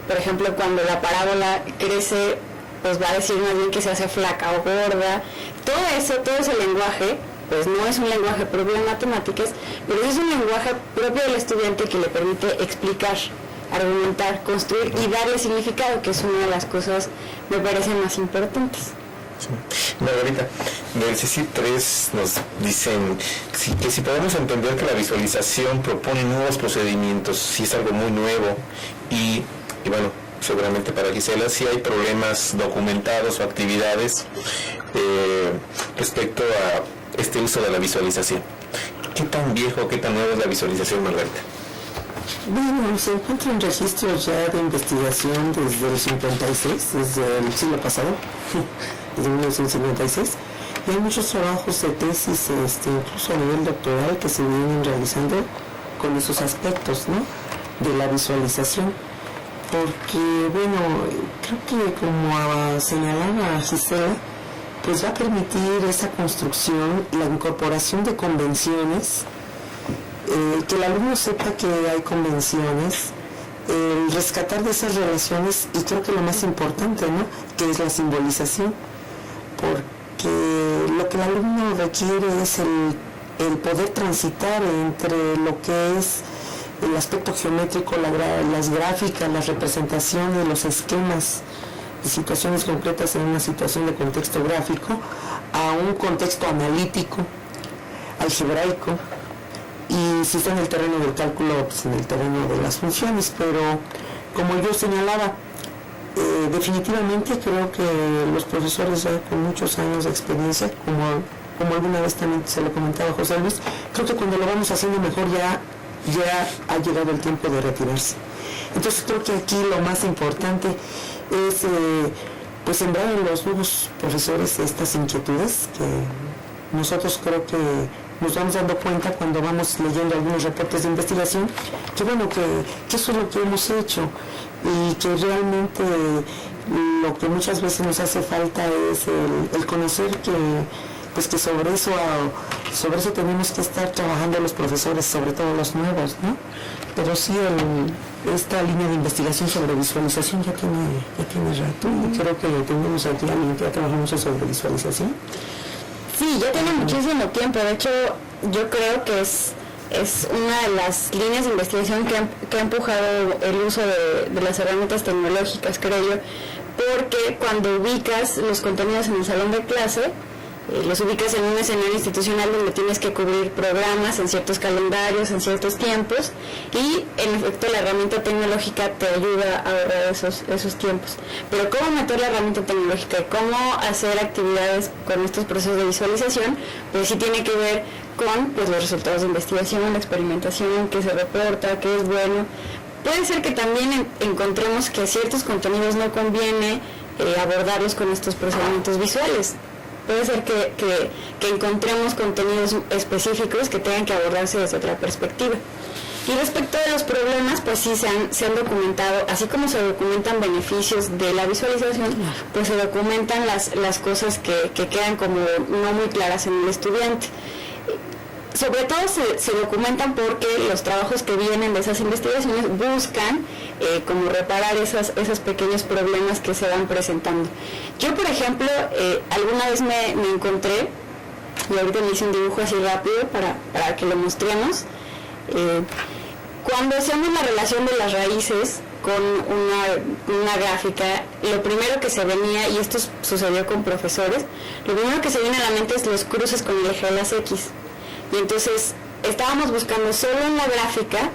Por ejemplo, cuando la parábola crece, pues va a decir más bien que se hace flaca o gorda. Todo ese lenguaje, pues no es un lenguaje propio de matemáticas, pero es un lenguaje propio del estudiante que le permite explicar, argumentar, construir y darle significado, que es una de las cosas, me parece, más importantes. Sí. Margarita, del CICIP 3 nos dicen que si podemos entender que la visualización propone nuevos procedimientos, si es algo muy nuevo, y bueno, seguramente para Gisela, si hay problemas documentados o actividades respecto a este uso de la visualización. ¿Qué tan viejo, qué tan nueva es la visualización, Margarita? Bueno, se encuentran registros ya de investigación desde el 56, desde el siglo pasado, desde 1956, y hay muchos trabajos de tesis, incluso a nivel doctoral, que se vienen realizando con esos aspectos, ¿no?, de la visualización. Porque, bueno, creo que como señalaba Gisela, pues va a permitir esa construcción, la incorporación de convenciones, que el alumno sepa que hay convenciones, el rescatar de esas relaciones, y creo que lo más importante, ¿no?, que es la simbolización, porque lo que el alumno requiere es el poder transitar entre lo que es el aspecto geométrico, las gráficas, las representaciones, los esquemas de situaciones concretas en una situación de contexto gráfico, a un contexto analítico, algebraico, y si está en el terreno del cálculo, pues en el terreno de las funciones. Pero como yo señalaba, definitivamente creo que los profesores ya con muchos años de experiencia, como alguna vez también se lo comentaba José Luis, creo que cuando lo vamos haciendo mejor ya ha llegado el tiempo de retirarse. Entonces creo que aquí lo más importante es pues sembrar en los nuevos profesores estas inquietudes que nosotros creo que nos vamos dando cuenta cuando vamos leyendo algunos reportes de investigación, que bueno, que eso es lo que hemos hecho, y que realmente lo que muchas veces nos hace falta es el conocer que pues que sobre eso tenemos que estar trabajando los profesores, sobre todo los nuevos, ¿no? Pero sí, esta línea de investigación sobre visualización ya tiene rato, y creo que tenemos aquí a alguien que ha trabajado mucho sobre visualización. Sí, ya tiene muchísimo tiempo. De hecho, yo creo que es una de las líneas de investigación que ha empujado el uso de las herramientas tecnológicas, creo yo, porque cuando ubicas los contenidos en el salón de clase, los ubicas en un escenario institucional donde tienes que cubrir programas en ciertos calendarios, en ciertos tiempos, y en efecto la herramienta tecnológica te ayuda a ahorrar esos tiempos. Pero cómo meter la herramienta tecnológica y cómo hacer actividades con estos procesos de visualización, pues sí tiene que ver con pues, los resultados de investigación, la experimentación, qué se reporta, qué es bueno. Puede ser que también encontremos que ciertos contenidos no conviene abordarlos con estos procedimientos visuales. Puede ser que encontremos contenidos específicos que tengan que abordarse desde otra perspectiva. Y respecto de los problemas, pues sí se han documentado, así como se documentan beneficios de la visualización, pues se documentan las cosas que quedan como no muy claras en el estudiante. Sobre todo se documentan porque los trabajos que vienen de esas investigaciones buscan como reparar esos pequeños problemas que se van presentando. Yo, por ejemplo, alguna vez me encontré, y ahorita me hice un dibujo así rápido para que lo mostremos, cuando hacemos la relación de las raíces con una gráfica, lo primero que se venía, y esto sucedió con profesores, lo primero que se viene a la mente es los cruces con el eje de las X. Y entonces estábamos buscando solo en la gráfica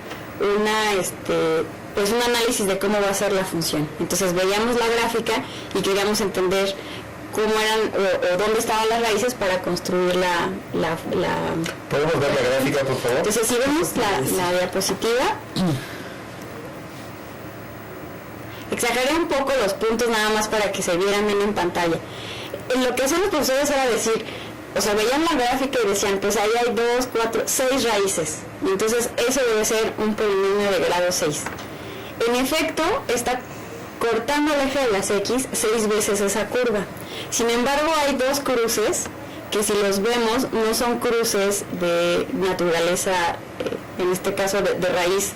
pues un análisis de cómo va a ser la función. Entonces veíamos la gráfica y queríamos entender cómo eran o dónde estaban las raíces para construir la ¿Podemos ver la gráfica, por favor? Entonces si vemos la diapositiva, exageré un poco los puntos nada más para que se vieran bien en pantalla. Lo que hacían los profesores era decir, o sea, veían la gráfica y decían, pues ahí hay 2, 4, 6 raíces. Y entonces eso debe ser un polinomio de grado 6. En efecto, está cortando el eje de las X 6 veces esa curva. Sin embargo, hay 2 cruces que si los vemos no son cruces de naturaleza, en este caso de raíz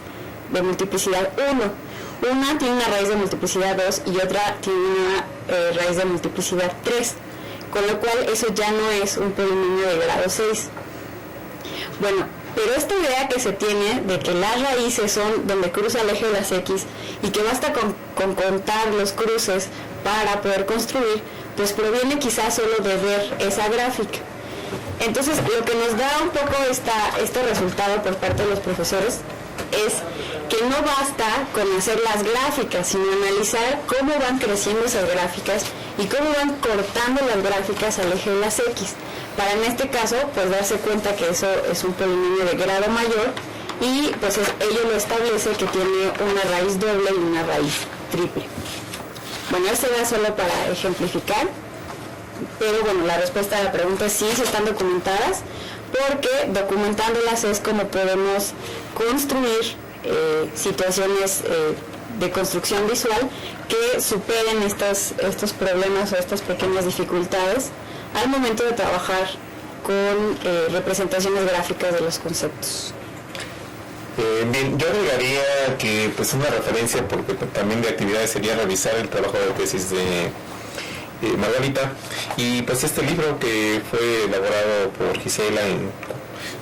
de multiplicidad 1. Una tiene una raíz de multiplicidad 2 y otra tiene una raíz de multiplicidad 3. Con lo cual eso ya no es un polinomio de grado 6. Bueno, pero esta idea que se tiene de que las raíces son donde cruza el eje de las X y que basta con contar los cruces para poder construir, pues proviene quizás solo de ver esa gráfica. Entonces, lo que nos da un poco este resultado por parte de los profesores es que no basta con hacer las gráficas, sino analizar cómo van creciendo esas gráficas y cómo van cortando las gráficas al eje de las X, para en este caso pues darse cuenta que eso es un polinomio de grado mayor y pues ello lo establece que tiene una raíz doble y una raíz triple. Bueno, esto era solo para ejemplificar, pero bueno, la respuesta a la pregunta es sí, se están documentadas, porque documentándolas es como podemos construir situaciones de construcción visual que superen estos problemas o estas pequeñas dificultades al momento de trabajar con representaciones gráficas de los conceptos. Bien, yo agregaría que pues una referencia, porque también de actividades sería revisar el trabajo de tesis de Margarita, y pues este libro que fue elaborado por Gisela en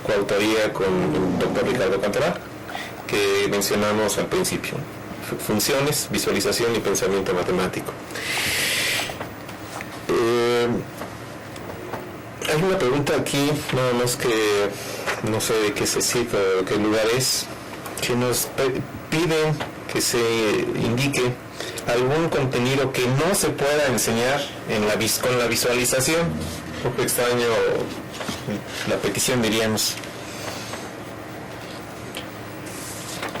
coautoría con el doctor Ricardo Cantoral, que mencionamos al principio, funciones, visualización y pensamiento matemático. Hay una pregunta aquí, nada más que no sé de qué se cita o de qué lugar es, que nos piden que se indique algún contenido que no se pueda enseñar con la visualización. Un poco extraño la petición, diríamos.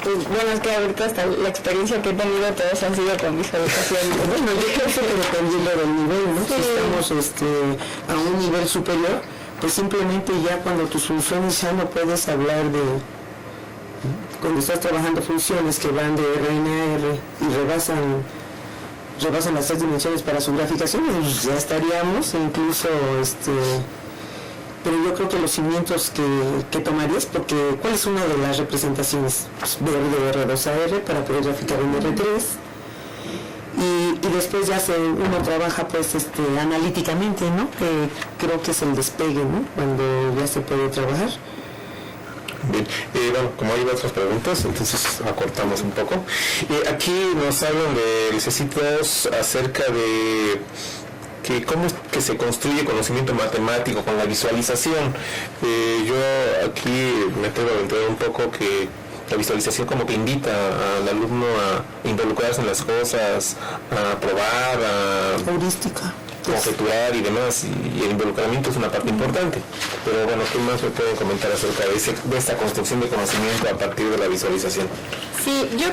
Bueno, es que ahorita hasta la experiencia que he tenido todos han sido con visualización. Bueno, yo creo que dependiendo del nivel, ¿no? Sí. Si estamos a un nivel superior, pues simplemente ya cuando tus funciones ya no puedes hablar de... Cuando estás trabajando funciones que van de Rn a R y rebasan las 3 dimensiones para su graficación, pues ya estaríamos incluso... Pero yo creo que los cimientos que tomarías, porque ¿cuál es una de las representaciones? Pues ver de R2 a R para poder graficar en R3 y después ya uno trabaja pues analíticamente, ¿no? Que creo que es el despegue, ¿no? Cuando ya se puede trabajar. Bien, bueno, como hay otras preguntas, entonces acortamos un poco. Aquí nos hablan de necesitos acerca de que cómo es que se construye conocimiento matemático con la visualización. Yo aquí me tengo que entender un poco que la visualización como que invita al alumno a involucrarse en las cosas, a probar, a heurística, conjeturar y demás, y el involucramiento es una parte importante. Pero bueno, ¿qué más me pueden comentar acerca de esta construcción de conocimiento a partir de la visualización? Sí, yo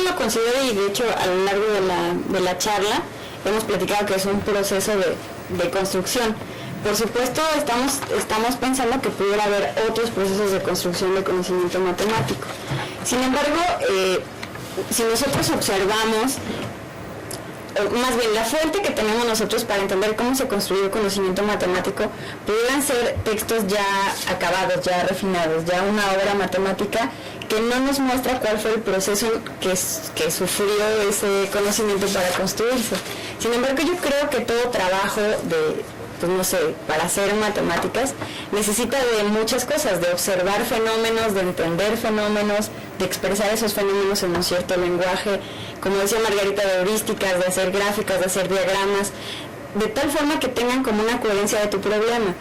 lo considero, y de hecho a lo largo de la charla hemos platicado que es un proceso de construcción. Por supuesto, estamos pensando que pudiera haber otros procesos de construcción de conocimiento matemático. Sin embargo, si nosotros observamos, más bien la fuente que tenemos nosotros para entender cómo se construyó el conocimiento matemático, pudieran ser textos ya acabados, ya refinados, ya una obra matemática que no nos muestra cuál fue el proceso que sufrió ese conocimiento para construirse. Sin embargo, yo creo que todo trabajo para hacer matemáticas necesita de muchas cosas, de observar fenómenos, de entender fenómenos, de expresar esos fenómenos en un cierto lenguaje, como decía Margarita, de heurísticas, de hacer gráficas, de hacer diagramas, de tal forma que tengan como una coherencia de tu problema.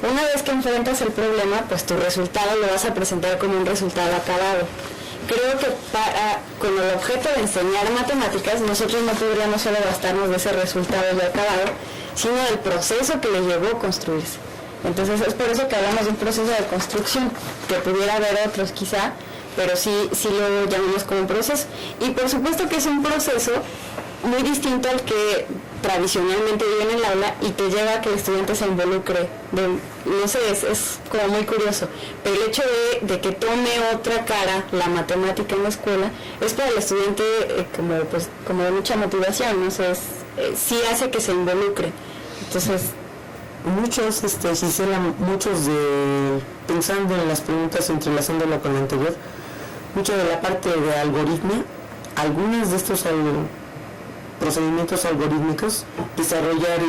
Una vez que enfrentas el problema, pues tu resultado lo vas a presentar como un resultado acabado. Creo que con el objeto de enseñar matemáticas, nosotros no podríamos solo bastarnos de ese resultado ya acabado, sino del proceso que le llevó a construirse. Entonces es por eso que hablamos de un proceso de construcción, que pudiera haber otros quizá, pero sí lo llamamos como un proceso. Y por supuesto que es un proceso muy distinto al que tradicionalmente vive en el aula y te lleva a que el estudiante se involucre. Es como muy curioso. Pero el hecho de que tome otra cara la matemática en la escuela es para el estudiante como de mucha motivación, sí hace que se involucre. Entonces, muchos, Gisela, pensando en las preguntas, entrelazándola con la anterior, mucho de la parte de algoritmia, algunos de estos procedimientos algorítmicos, desarrollar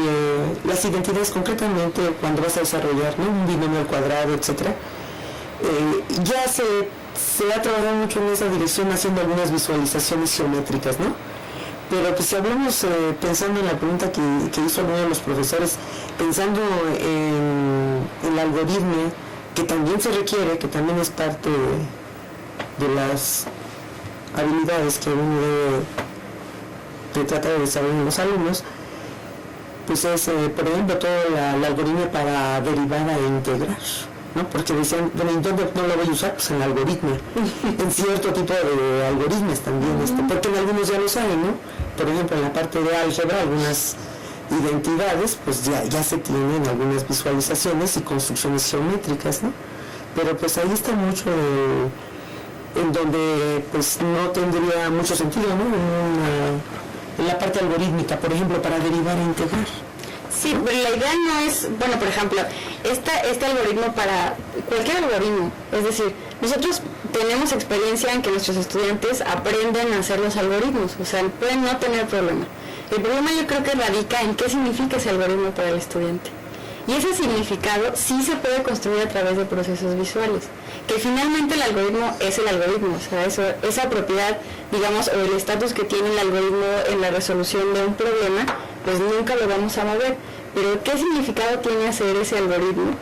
las identidades concretamente cuando vas a desarrollar, ¿no?, un binomio al cuadrado, etcétera, ya se ha trabajado mucho en esa dirección haciendo algunas visualizaciones geométricas, ¿no? Pero pues si hablamos, pensando en la pregunta que hizo uno de los profesores, pensando en la algoritmia, que también se requiere, que también es parte de las habilidades que uno debe tratar de desarrollar en los alumnos, pues es, por ejemplo, todo la algoritmia para derivada e integrar, ¿no? Porque decían, bueno, ¿y dónde no lo voy a usar? Pues en la algoritmia, en cierto tipo de algoritmos también, porque en algunos ya lo saben, ¿no? Por ejemplo, en la parte de álgebra, algunas identidades, pues ya se tienen algunas visualizaciones y construcciones geométricas, ¿no? Pero pues ahí está mucho en donde pues no tendría mucho sentido, ¿no? En la parte algorítmica, por ejemplo, para derivar e integrar. Sí, pero la idea no es, bueno, por ejemplo, este algoritmo para cualquier algoritmo, es decir, nosotros tenemos experiencia en que nuestros estudiantes aprenden a hacer los algoritmos, o sea, pueden no tener problema. El problema yo creo que radica en qué significa ese algoritmo para el estudiante. Y ese significado sí se puede construir a través de procesos visuales, que finalmente el algoritmo es el algoritmo, o sea, esa propiedad, digamos, o el estatus que tiene el algoritmo en la resolución de un problema, pues nunca lo vamos a mover. Pero ¿qué significado tiene hacer ese algoritmo?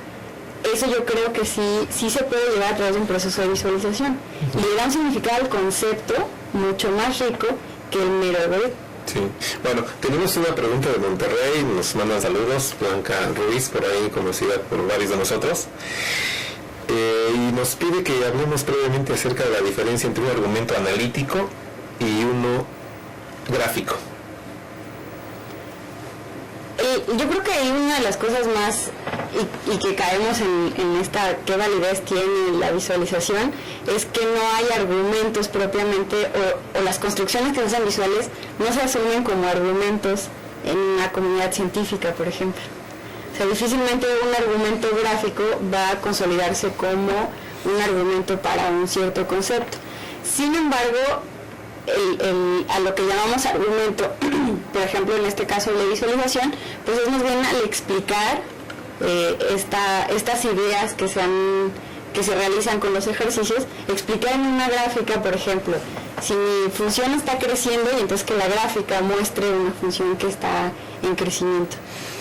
Eso yo creo que sí se puede llevar a través de un proceso de visualización. Y le da un significado al concepto mucho más rico que el mero algoritmo. Sí, bueno, tenemos una pregunta de Monterrey, nos mandan saludos, Blanca Ruiz, por ahí conocida por varios de nosotros, y nos pide que hablemos brevemente acerca de la diferencia entre un argumento analítico y uno gráfico. Yo creo que hay una de las cosas más y que caemos en esta qué validez tiene la visualización es que no hay argumentos propiamente o las construcciones que se usan visuales no se asumen como argumentos en una comunidad científica, por ejemplo. O sea, difícilmente un argumento gráfico va a consolidarse como un argumento para un cierto concepto. Sin embargo, a lo que llamamos argumento, por ejemplo en este caso de visualización, pues es más bien al explicar estas ideas que se realizan con los ejercicios, explicar en una gráfica, por ejemplo, si mi función está creciendo y entonces que la gráfica muestre una función que está en crecimiento,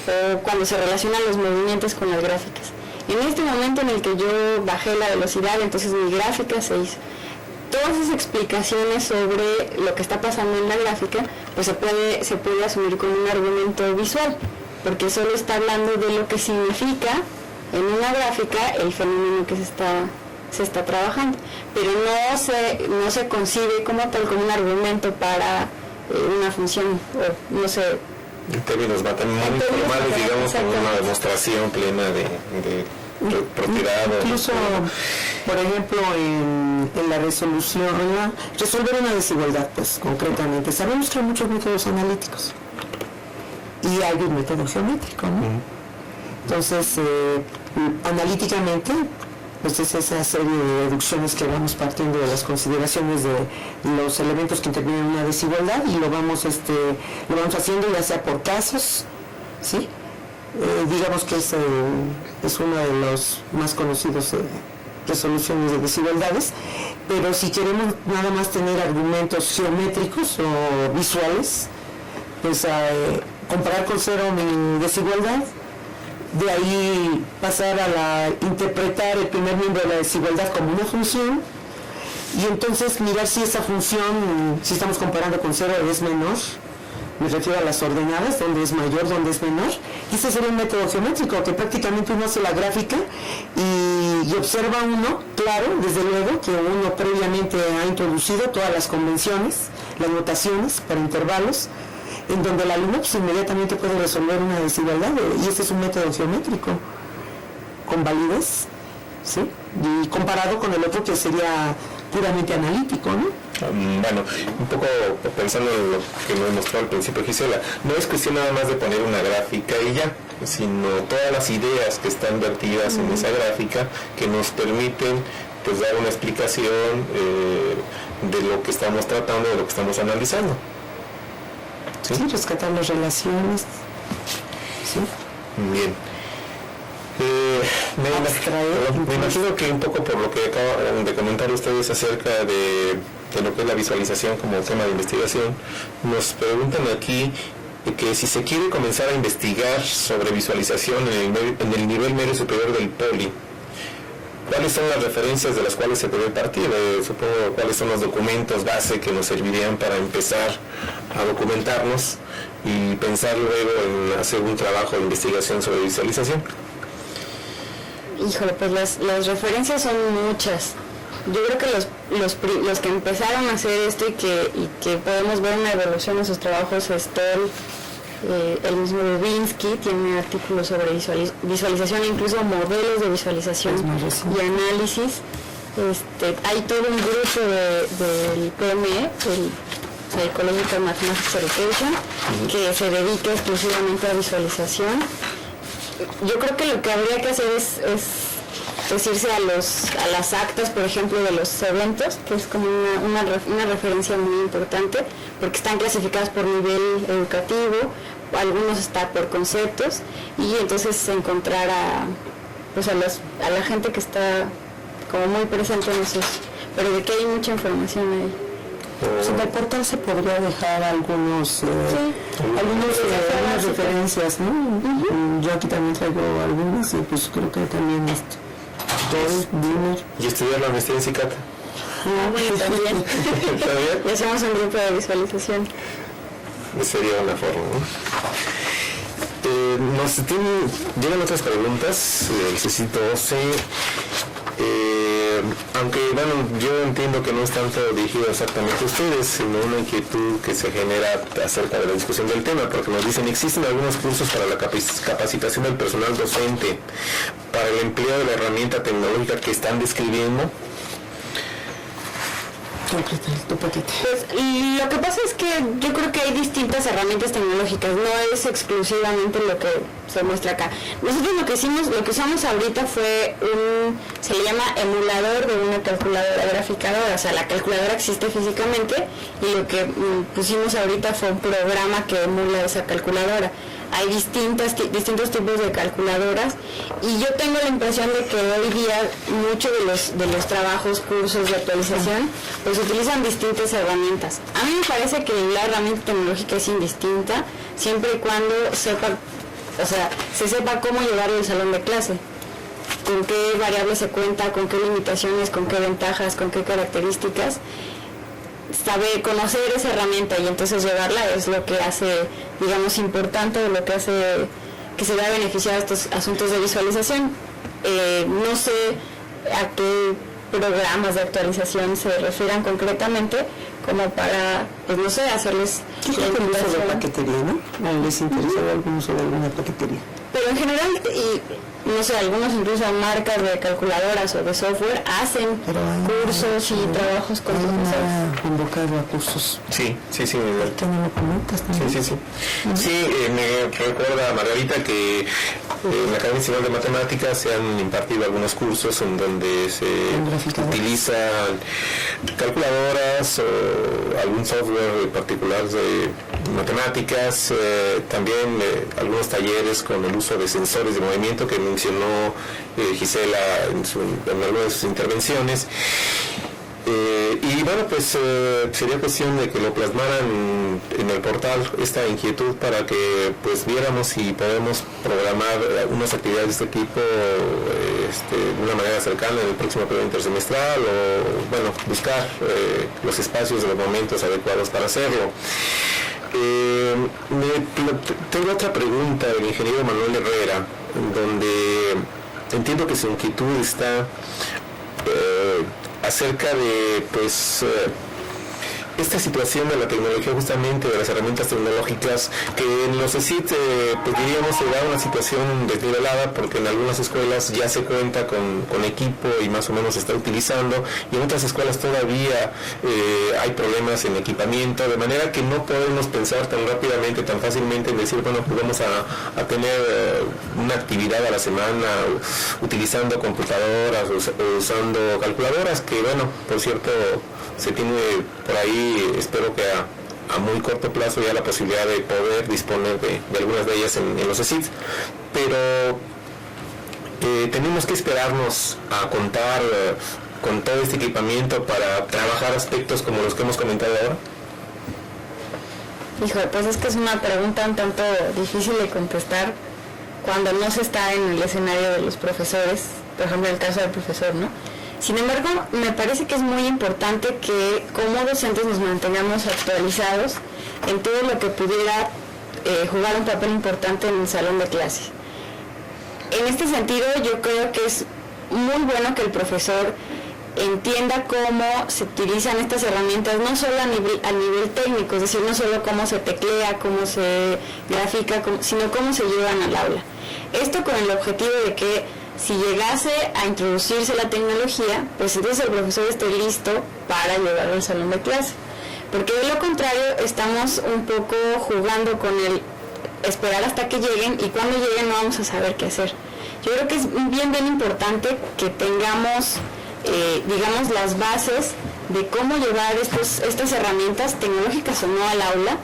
o cuando se relacionan los movimientos con las gráficas. En este momento en el que yo bajé la velocidad, entonces mi gráfica se hizo. Todas esas explicaciones sobre lo que está pasando en la gráfica, pues se puede asumir como un argumento visual, porque solo está hablando de lo que significa en una gráfica el fenómeno que se está trabajando, pero no se concibe como tal como un argumento para una función, o no sé. En términos matemáticos formales, digamos, como una demostración plena de propiedad. Incluso, por ejemplo, en la resolución, resolver una desigualdad, pues concretamente. Sabemos que hay muchos métodos analíticos y hay un método geométrico, ¿no? Entonces, analíticamente, pues es esa serie de deducciones que vamos partiendo de las consideraciones de los elementos que intervienen en una desigualdad y lo vamos haciendo ya sea por casos, ¿sí? Digamos que es uno de los más conocidos resoluciones de desigualdades, pero si queremos nada más tener argumentos geométricos o visuales, pues comparar con cero mi desigualdad, de ahí pasar a interpretar el primer miembro de la desigualdad como una función y entonces mirar si esa función, si estamos comparando con cero, es menor, me refiero a las ordenadas, donde es mayor, donde es menor, y ese sería un método geométrico que prácticamente uno hace la gráfica y observa uno, claro, desde luego que uno previamente ha introducido todas las convenciones, las notaciones para intervalos, en donde el alumno pues, inmediatamente puede resolver una desigualdad, y este es un método geométrico con validez, ¿sí? Y comparado con el otro que sería puramente analítico, ¿no? Bueno, un poco pensando en lo que nos mostró al principio Gisela, no es cuestión nada más de poner una gráfica y ya, sino todas las ideas que están vertidas en esa gráfica que nos permiten pues dar una explicación de lo que estamos tratando, de lo que estamos analizando. Sí, rescatar las relaciones. Sí. Bien. Me imagino que un poco por lo que acaban de comentar ustedes acerca de lo que es la visualización como tema de investigación, nos preguntan aquí que si se quiere comenzar a investigar sobre visualización en el nivel medio superior del poli, ¿cuáles son las referencias de las cuales se debe partir? Supongo, ¿cuáles son los documentos base que nos servirían para empezar a documentarnos y pensar luego en hacer un trabajo de investigación sobre visualización? Híjole, pues las referencias son muchas. Yo creo que los que empezaron a hacer esto y que podemos ver una evolución en sus trabajos es Stoll, el mismo Dubinsky tiene artículos sobre visualización, incluso modelos de visualización y análisis. Hay todo un grupo del PME, el Psychological Mathematics Education, que se dedica exclusivamente a visualización. Yo creo que lo que habría que hacer es irse a las actas, por ejemplo, de los eventos, que es como una referencia muy importante, porque están clasificadas por nivel educativo, algunos están por conceptos, y entonces encontrar a la gente que está como muy presente en esos, pero de que hay mucha información ahí. En el portal se podría dejar algunas referencias, ¿no? Yo aquí también traigo algunas y pues creo que también y estudiar la maestría en CICATA. Bueno, también. ¿También? Y hacemos un grupo de visualización. Sería una forma, ¿no? Llegan otras preguntas, necesito 12. Aunque bueno, yo entiendo que no es tanto dirigido exactamente a ustedes, sino una inquietud que se genera acerca de la discusión del tema, porque nos dicen, existen algunos cursos para la capacitación del personal docente para el empleo de la herramienta tecnológica que están describiendo. Pues lo que pasa es que yo creo que hay distintas herramientas tecnológicas, no es exclusivamente lo que se muestra acá. Nosotros lo que usamos ahorita fue se le llama emulador de una calculadora graficadora, o sea, la calculadora existe físicamente y lo que pusimos ahorita fue un programa que emula esa calculadora. Hay distintos tipos de calculadoras y yo tengo la impresión de que hoy día muchos de los trabajos, cursos de actualización, pues utilizan distintas herramientas. A mí me parece que la herramienta tecnológica es indistinta siempre y cuando se sepa cómo llevarlo al salón de clase, con qué variables se cuenta, con qué limitaciones, con qué ventajas, con qué características. Saber conocer esa herramienta y entonces llevarla es lo que hace, digamos, importante, lo que hace que se vea beneficiado a estos asuntos de visualización. No sé a qué programas de actualización se refieran concretamente, como para, pues no sé, hacerles... Yo creo que el uso de paquetería, ¿no? ¿Les interesa algún uso de alguna paquetería? Pero en general, no sé, algunos incluso marcas de calculadoras o de software hacen cursos y trabajos con profesores. Convocado a cursos. Sí. ¿Qué no lo comentas también? Sí. Sí, me recuerda Margarita que en la Academia Nacional de Matemáticas se han impartido algunos cursos en donde se utilizan calculadoras o algún software particular de matemáticas, también algunos talleres con el uso de sensores de movimiento que mencionó Gisela en alguna de sus intervenciones. Y bueno, pues sería cuestión de que lo plasmaran en el portal esta inquietud para que pues viéramos si podemos programar unas actividades de este tipo de una manera cercana en el próximo periodo intersemestral o bueno, buscar los espacios de los momentos adecuados para hacerlo. Tengo otra pregunta del ingeniero Manuel Herrera, donde entiendo que su inquietud está acerca de pues esta situación de la tecnología, justamente de las herramientas tecnológicas, que en los CECIT pues diríamos se da una situación desnivelada, porque en algunas escuelas ya se cuenta con equipo y más o menos se está utilizando, y en otras escuelas todavía hay problemas en equipamiento, de manera que no podemos pensar tan rápidamente, tan fácilmente en decir, bueno, pues vamos a tener una actividad a la semana utilizando computadoras o usando calculadoras, que bueno, por cierto, se tiene por ahí, espero que a muy corto plazo ya la posibilidad de poder disponer de algunas de ellas en los CECIT, pero tenemos que esperarnos a contar con todo este equipamiento para trabajar aspectos como los que hemos comentado ahora. Híjole, pues es que es una pregunta un tanto difícil de contestar cuando no se está en el escenario de los profesores, por ejemplo en el caso del profesor, ¿no? Sin embargo, me parece que es muy importante que como docentes nos mantengamos actualizados en todo lo que pudiera jugar un papel importante en el salón de clase. En este sentido, yo creo que es muy bueno que el profesor entienda cómo se utilizan estas herramientas, no solo a nivel técnico, es decir, no solo cómo se teclea, cómo se grafica, sino cómo se llevan al aula. Esto con el objetivo de que si llegase a introducirse la tecnología, pues entonces el profesor esté listo para llevarlo al salón de clase. Porque de lo contrario estamos un poco jugando con el esperar hasta que lleguen, y cuando lleguen no vamos a saber qué hacer. Yo creo que es bien importante que tengamos, digamos, las bases de cómo llevar estas herramientas tecnológicas o no al aula,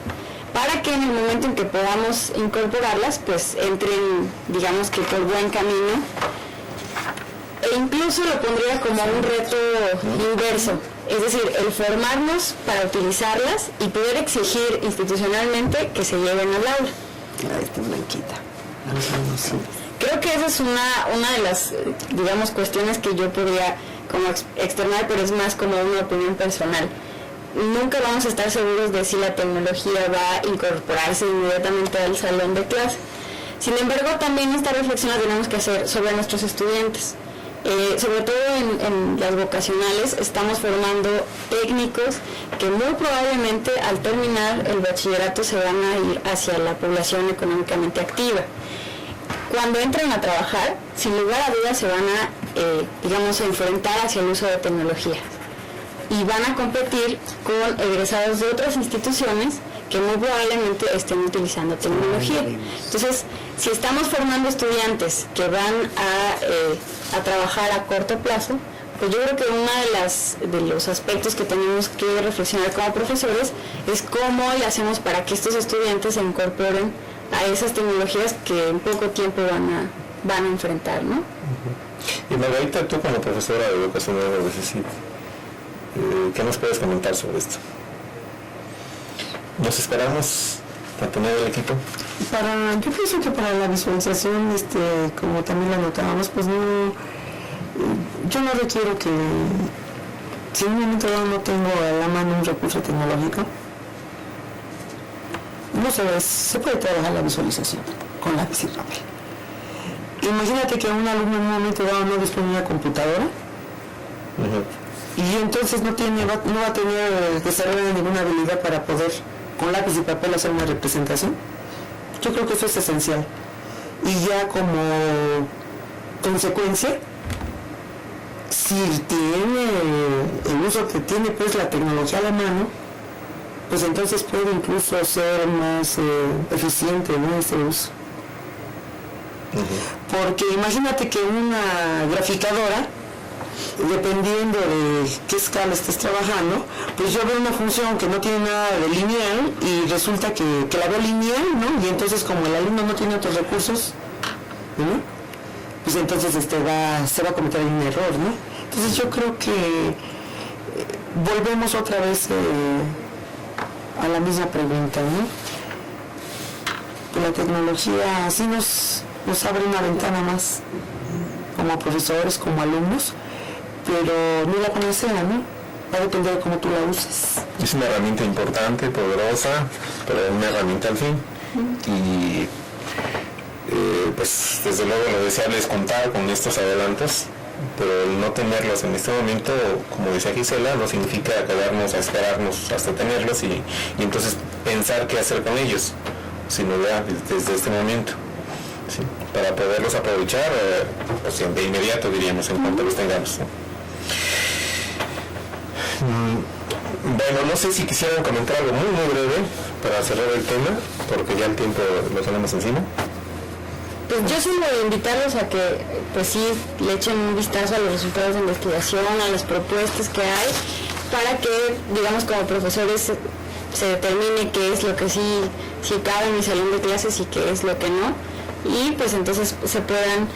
para que en el momento en que podamos incorporarlas, pues entren, digamos que por buen camino. E incluso lo pondría como un reto inverso, es decir, el formarnos para utilizarlas y poder exigir institucionalmente que se lleven al aula. Esta blanquita. Creo que esa es una de las, digamos, cuestiones que yo podría como externar, pero es más como una opinión personal. Nunca vamos a estar seguros de si la tecnología va a incorporarse inmediatamente al salón de clase. Sin embargo, también esta reflexión la tenemos que hacer sobre nuestros estudiantes. Sobre todo en las vocacionales estamos formando técnicos que muy probablemente al terminar el bachillerato se van a ir hacia la población económicamente activa. Cuando entran a trabajar, sin lugar a dudas se van a, digamos, enfrentar hacia el uso de tecnología y van a competir con egresados de otras instituciones que muy probablemente estén utilizando tecnología. Entonces, si estamos formando estudiantes que van a trabajar a corto plazo, pues yo creo que uno de los aspectos que tenemos que reflexionar como profesores es cómo le hacemos para que estos estudiantes se incorporen a esas tecnologías que en poco tiempo van a enfrentar, ¿no? Y Margarita, tú como profesora de educación de CECIT, ¿qué nos puedes comentar sobre esto? ¿Nos esperamos a tener el equipo? Yo pienso que para la visualización, como también la notábamos, pues no, yo no requiero que, si en un momento dado no tengo a la mano un recurso tecnológico, no se puede trabajar la visualización con lápiz y papel. Imagínate que un alumno en un momento dado no dispone de una computadora, y entonces no va a tener desarrollo ninguna habilidad para poder con lápiz y papel hacer una representación. Yo creo que eso es esencial. Y ya como consecuencia, si tiene el uso que tiene pues la tecnología a la mano, pues entonces puede incluso ser más eficiente, ¿no?, ese uso. Porque imagínate que una graficadora, dependiendo de qué escala estés trabajando, pues yo veo una función que no tiene nada de lineal y resulta que la veo lineal, ¿no? Y entonces como el alumno no tiene otros recursos, ¿no?, pues entonces se va a cometer un error, ¿no? Entonces yo creo que volvemos otra vez a la misma pregunta, ¿no? Que la tecnología sí nos abre una ventana más como profesores, como alumnos, pero no la conocemos, ¿no? Va a depender de cómo tú la uses. Es una herramienta importante, poderosa, pero una herramienta al fin. Y pues desde luego lo deseable es contar con estos adelantos, pero el no tenerlos en este momento, como decía Gisela, no significa quedarnos a esperarnos hasta tenerlos y entonces pensar qué hacer con ellos, sino ya desde este momento, ¿sí?, para poderlos aprovechar pues de inmediato, diríamos, en cuanto los tengamos, ¿no? Bueno, no sé si quisieran comentar algo muy breve para cerrar el tema, porque ya el tiempo lo tenemos encima. Pues yo solo invitarlos a que pues sí le echen un vistazo a los resultados de investigación, a las propuestas que hay, para que, digamos, como profesores se determine qué es lo que sí cabe en mi salón de clases y qué es lo que no, y pues entonces se puedan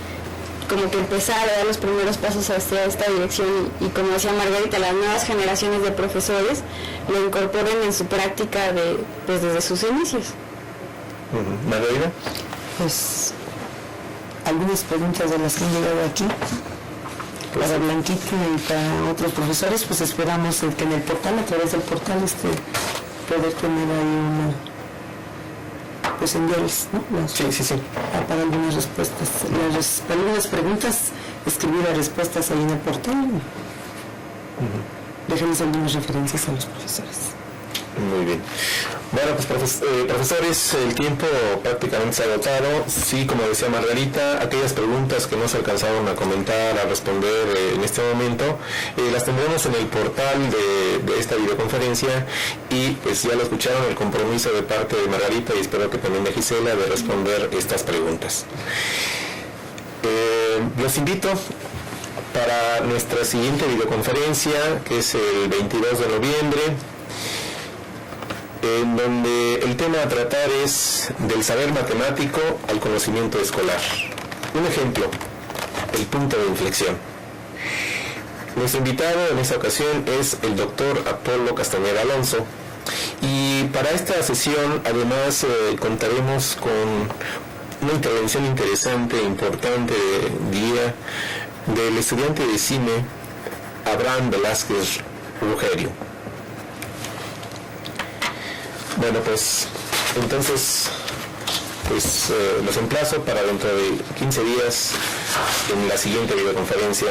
como que empezar a dar los primeros pasos hacia esta dirección y como decía Margarita, las nuevas generaciones de profesores lo incorporen en su práctica desde sus inicios. Margarita. Pues algunas preguntas de las que han llegado aquí para Blanquita y para otros profesores, pues esperamos que en el portal, a través del portal, poder tener ahí pues enviarles, ¿no? Sí. Para algunas respuestas, algunas preguntas, escribir las respuestas ahí en el portal. Déjenles algunas referencias a los profesores. Muy bien. Bueno, pues profesores, el tiempo prácticamente se ha agotado. Sí, como decía Margarita, aquellas preguntas que no se alcanzaron a comentar, a responder en este momento, las tendremos en el portal de esta videoconferencia y pues ya lo escucharon, el compromiso de parte de Margarita y espero que también de Gisela de responder estas preguntas. Los invito para nuestra siguiente videoconferencia, que es el 22 de noviembre, en donde el tema a tratar es del saber matemático al conocimiento escolar. Un ejemplo, el punto de inflexión. Nuestro invitado en esta ocasión es el doctor Apolo Castañeda Alonso, y para esta sesión además contaremos con una intervención interesante, importante, diría, del estudiante de cine Abraham Velázquez Rugerio. Bueno, pues entonces los emplazo para dentro de 15 días en la siguiente videoconferencia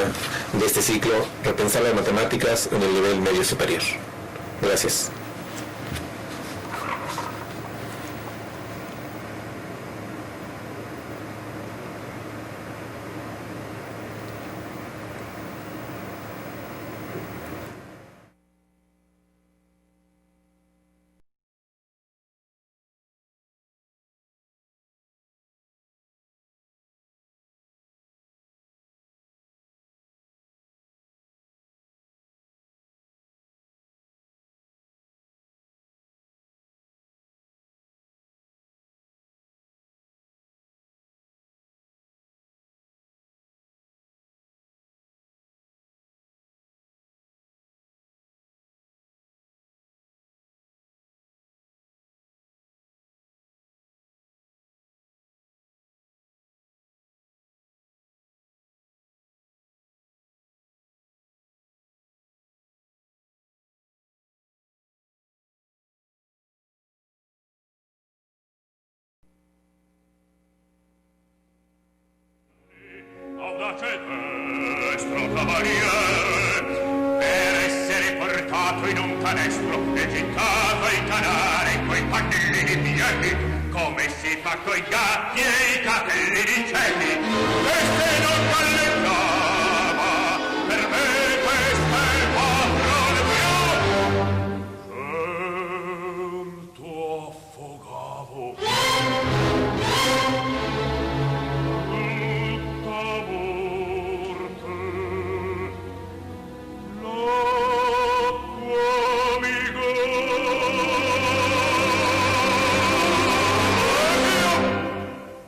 de este ciclo, Repensar las matemáticas en el nivel medio superior. Gracias. Terrestro cavaliere, per essere portato in un canestro e gettato ai canali coi pannellini miei, come si fa coi gatti e i capelli